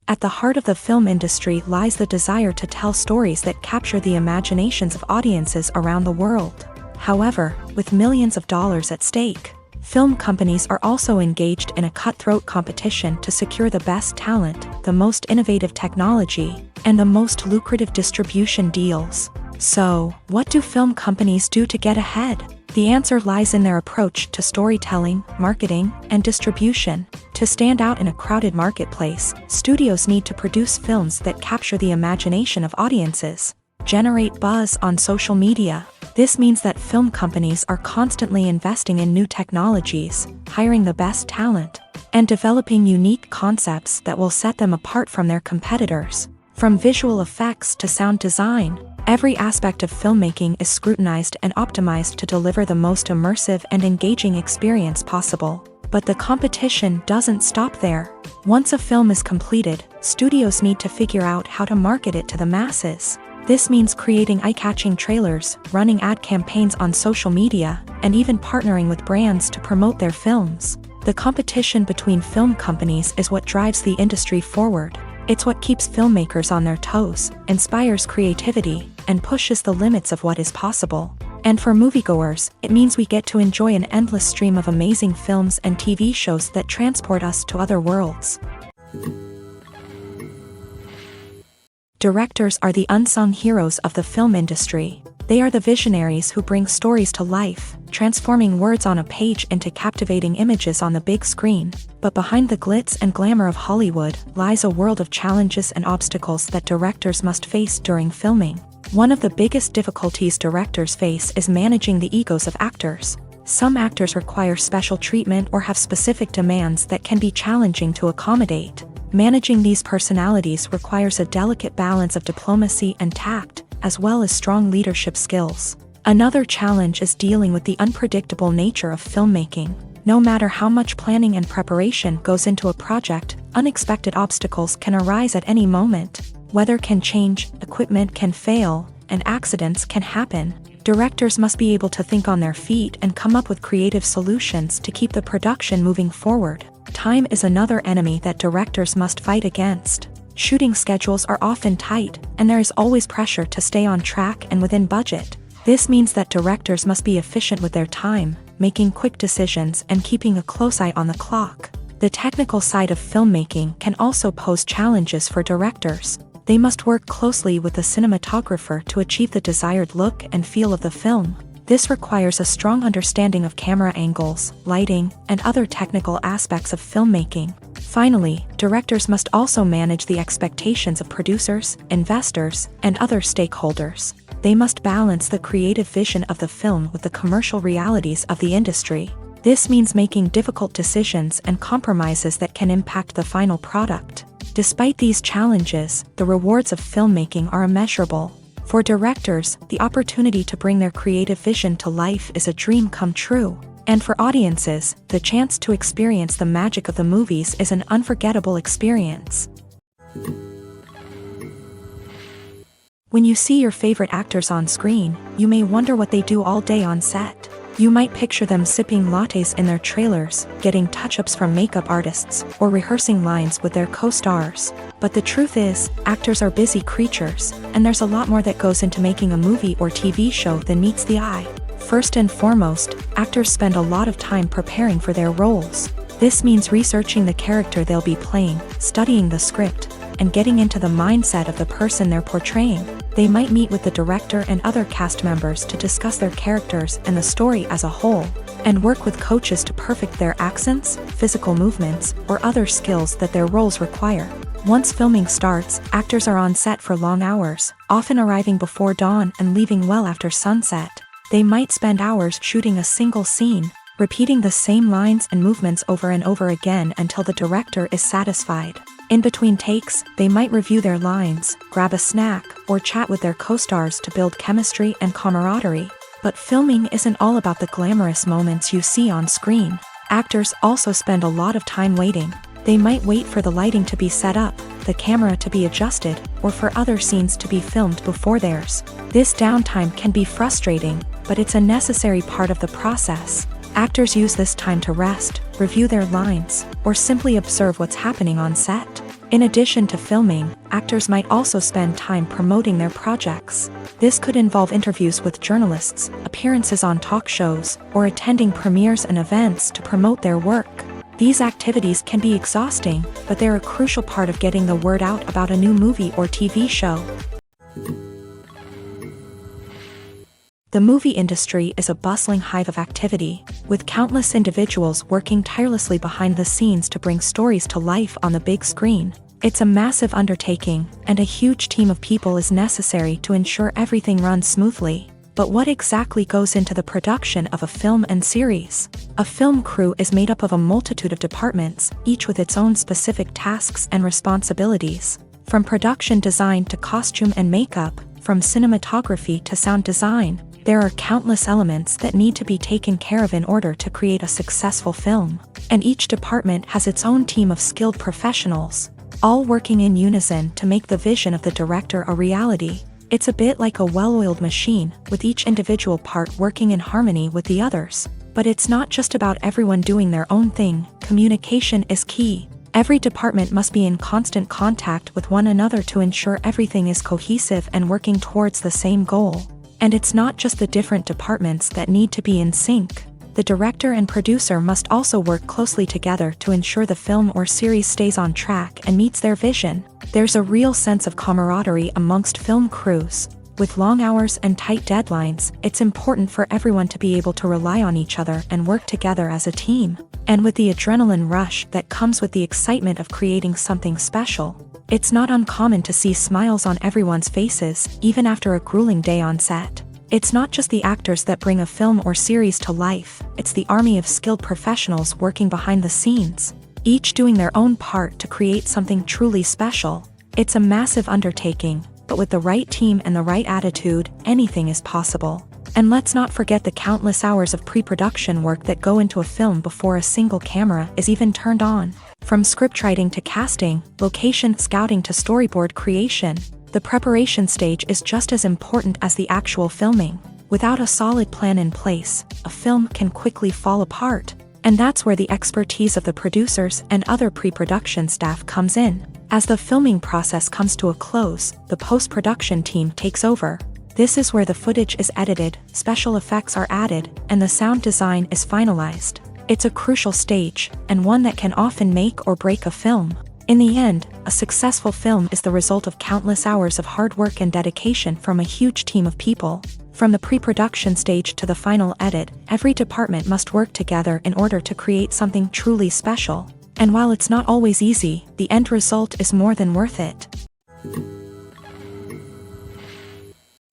At the heart of the film industry lies the desire to tell stories that capture the imaginations of audiences around the world. However, with millions of dollars at stake, film companies are also engaged in a cutthroat competition to secure the best talent, the most innovative technology, and the most lucrative distribution deals. So, what do film companies do to get ahead? The answer lies in their approach to storytelling, marketing, and distribution. To stand out in a crowded marketplace, studios need to produce films that capture the imagination of audiences, generate buzz on social media. This means that film companies are constantly investing in new technologies, hiring the best talent, and developing unique concepts that will set them apart from their competitors. From visual effects to sound design, every aspect of filmmaking is scrutinized and optimized to deliver the most immersive and engaging experience possible. But the competition doesn't stop there. Once a film is completed, studios need to figure out how to market it to the masses. This means creating eye-catching trailers, running ad campaigns on social media, and even partnering with brands to promote their films. The competition between film companies is what drives the industry forward. It's what keeps filmmakers on their toes, inspires creativity, and pushes the limits of what is possible. And for moviegoers, it means we get to enjoy an endless stream of amazing films and TV shows that transport us to other worlds. Directors are the unsung heroes of the film industry. They are the visionaries who bring stories to life, transforming words on a page into captivating images on the big screen. But behind the glitz and glamour of Hollywood lies a world of challenges and obstacles that directors must face during filming. One of the biggest difficulties directors face is managing the egos of actors. Some actors require special treatment or have specific demands that can be challenging to accommodate. Managing these personalities requires a delicate balance of diplomacy and tact, as well as strong leadership skills. Another challenge is dealing with the unpredictable nature of filmmaking. No matter how much planning and preparation goes into a project, unexpected obstacles can arise at any moment. Weather can change, equipment can fail, and accidents can happen. Directors must be able to think on their feet and come up with creative solutions to keep the production moving forward. Time is another enemy that directors must fight against. Shooting schedules are often tight, and there is always pressure to stay on track and within budget. This means that directors must be efficient with their time, making quick decisions and keeping a close eye on the clock. The technical side of filmmaking can also pose challenges for directors. They must work closely with the cinematographer to achieve the desired look and feel of the film. This requires a strong understanding of camera angles, lighting, and other technical aspects of filmmaking. Finally, directors must also manage the expectations of producers, investors, and other stakeholders. They must balance the creative vision of the film with the commercial realities of the industry. This means making difficult decisions and compromises that can impact the final product. Despite these challenges, the rewards of filmmaking are immeasurable. For directors, the opportunity to bring their creative vision to life is a dream come true. And for audiences, the chance to experience the magic of the movies is an unforgettable experience. When you see your favorite actors on screen, you may wonder what they do all day on set. You might picture them sipping lattes in their trailers, getting touch-ups from makeup artists, or rehearsing lines with their co-stars. But the truth is, actors are busy creatures, and there's a lot more that goes into making a movie or TV show than meets the eye. First and foremost, actors spend a lot of time preparing for their roles. This means researching the character they'll be playing, studying the script, and getting into the mindset of the person they're portraying. They might meet with the director and other cast members to discuss their characters and the story as a whole, and work with coaches to perfect their accents, physical movements, or other skills that their roles require. Once filming starts, actors are on set for long hours, often arriving before dawn and leaving well after sunset. They might spend hours shooting a single scene, repeating the same lines and movements over and over again until the director is satisfied. In between takes, they might review their lines, grab a snack, or chat with their co-stars to build chemistry and camaraderie. But filming isn't all about the glamorous moments you see on screen. Actors also spend a lot of time waiting. They might wait for the lighting to be set up, the camera to be adjusted, or for other scenes to be filmed before theirs. This downtime can be frustrating, but it's a necessary part of the process. Actors use this time to rest, review their lines, or simply observe what's happening on set. In addition to filming, actors might also spend time promoting their projects. This could involve interviews with journalists, appearances on talk shows, or attending premieres and events to promote their work. These activities can be exhausting, but they're a crucial part of getting the word out about a new movie or TV show. The movie industry is a bustling hive of activity, with countless individuals working tirelessly behind the scenes to bring stories to life on the big screen. It's a massive undertaking, and a huge team of people is necessary to ensure everything runs smoothly. But what exactly goes into the production of a film and series? A film crew is made up of a multitude of departments, each with its own specific tasks and responsibilities. From production design to costume and makeup, from cinematography to sound design, there are countless elements that need to be taken care of in order to create a successful film. And each department has its own team of skilled professionals, all working in unison to make the vision of the director a reality. It's a bit like a well-oiled machine, with each individual part working in harmony with the others. But it's not just about everyone doing their own thing. Communication is key. Every department must be in constant contact with one another to ensure everything is cohesive and working towards the same goal. And it's not just the different departments that need to be in sync. The director and producer must also work closely together to ensure the film or series stays on track and meets their vision. There's a real sense of camaraderie amongst film crews. With long hours and tight deadlines, it's important for everyone to be able to rely on each other and work together as a team. And with the adrenaline rush that comes with the excitement of creating something special, it's not uncommon to see smiles on everyone's faces, even after a grueling day on set. It's not just the actors that bring a film or series to life, it's the army of skilled professionals working behind the scenes, each doing their own part to create something truly special. It's a massive undertaking, but with the right team and the right attitude, anything is possible. And let's not forget the countless hours of pre-production work that go into a film before a single camera is even turned on. From scriptwriting to casting, location scouting to storyboard creation, the preparation stage is just as important as the actual filming. Without a solid plan in place, a film can quickly fall apart. And that's where the expertise of the producers and other pre-production staff comes in. As the filming process comes to a close, the post-production team takes over. This is where the footage is edited, special effects are added, and the sound design is finalized. It's a crucial stage, and one that can often make or break a film. In the end, a successful film is the result of countless hours of hard work and dedication from a huge team of people. From the pre-production stage to the final edit, every department must work together in order to create something truly special. And while it's not always easy, the end result is more than worth it.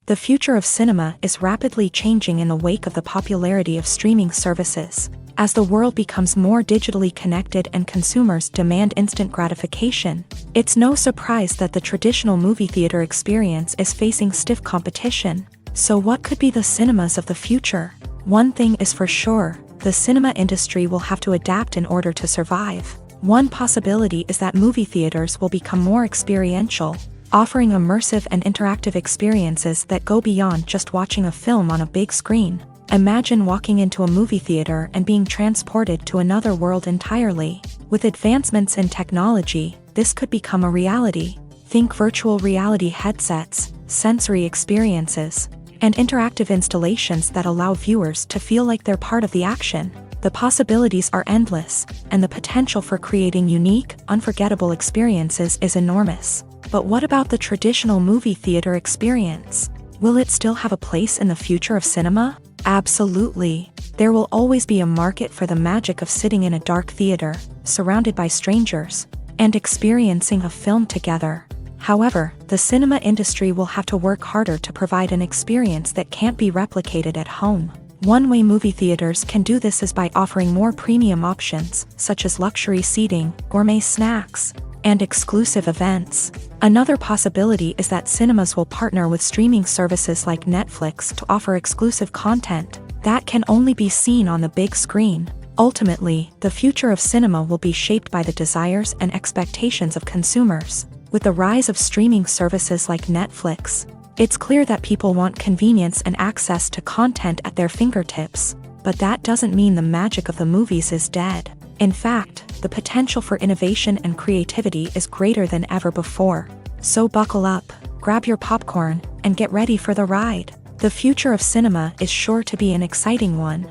The future of cinema is rapidly changing in the wake of the popularity of streaming services. As the world becomes more digitally connected and consumers demand instant gratification, it's no surprise that the traditional movie theater experience is facing stiff competition. So what could be the cinemas of the future? One thing is for sure, the cinema industry will have to adapt in order to survive. One possibility is that movie theaters will become more experiential, offering immersive and interactive experiences that go beyond just watching a film on a big screen. Imagine walking into a movie theater and being transported to another world entirely. With advancements in technology, this could become a reality. Think virtual reality headsets, sensory experiences, and interactive installations that allow viewers to feel like they're part of the action. The possibilities are endless, and the potential for creating unique, unforgettable experiences is enormous. But what about the traditional movie theater experience? Will it still have a place in the future of cinema? Absolutely. There will always be a market for the magic of sitting in a dark theater, surrounded by strangers, and experiencing a film together. However, the cinema industry will have to work harder to provide an experience that can't be replicated at home. One way movie theaters can do this is by offering more premium options, such as luxury seating, gourmet snacks, and exclusive events. Another possibility is that cinemas will partner with streaming services like Netflix to offer exclusive content that can only be seen on the big screen. Ultimately, the future of cinema will be shaped by the desires and expectations of consumers. With the rise of streaming services like Netflix, it's clear that people want convenience and access to content at their fingertips. But that doesn't mean the magic of the movies is dead. In fact, the potential for innovation and creativity is greater than ever before. So buckle up, grab your popcorn, and get ready for the ride. The future of cinema is sure to be an exciting one.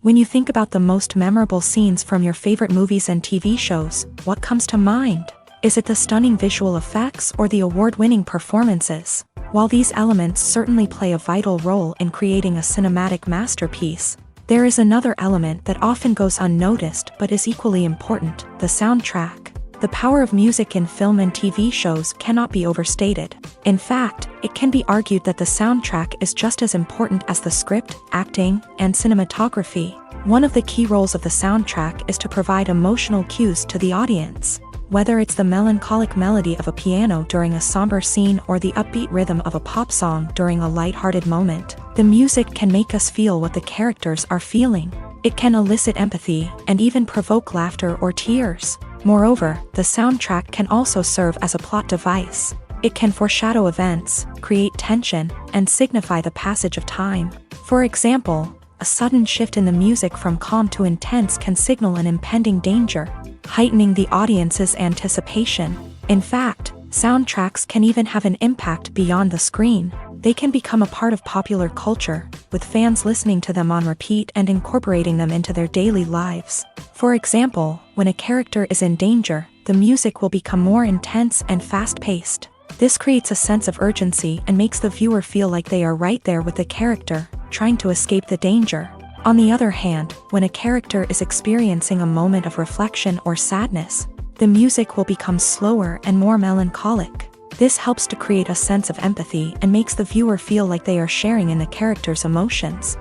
When you think about the most memorable scenes from your favorite movies and TV shows, what comes to mind? Is it the stunning visual effects or the award-winning performances? While these elements certainly play a vital role in creating a cinematic masterpiece, there is another element that often goes unnoticed but is equally important: the soundtrack. The power of music in film and TV shows cannot be overstated. In fact, it can be argued that the soundtrack is just as important as the script, acting, and cinematography. One of the key roles of the soundtrack is to provide emotional cues to the audience. Whether it's the melancholic melody of a piano during a somber scene or the upbeat rhythm of a pop song during a lighthearted moment, the music can make us feel what the characters are feeling. It can elicit empathy and even provoke laughter or tears. Moreover, the soundtrack can also serve as a plot device. It can foreshadow events, create tension, and signify the passage of time. For example, a sudden shift in the music from calm to intense can signal an impending danger, heightening the audience's anticipation. In fact, soundtracks can even have an impact beyond the screen. They can become a part of popular culture, with fans listening to them on repeat and incorporating them into their daily lives. For example, when a character is in danger, the music will become more intense and fast-paced. This creates a sense of urgency and makes the viewer feel like they are right there with the character, trying to escape the danger. On the other hand, when a character is experiencing a moment of reflection or sadness, the music will become slower and more melancholic. This helps to create a sense of empathy and makes the viewer feel like they are sharing in the character's emotions.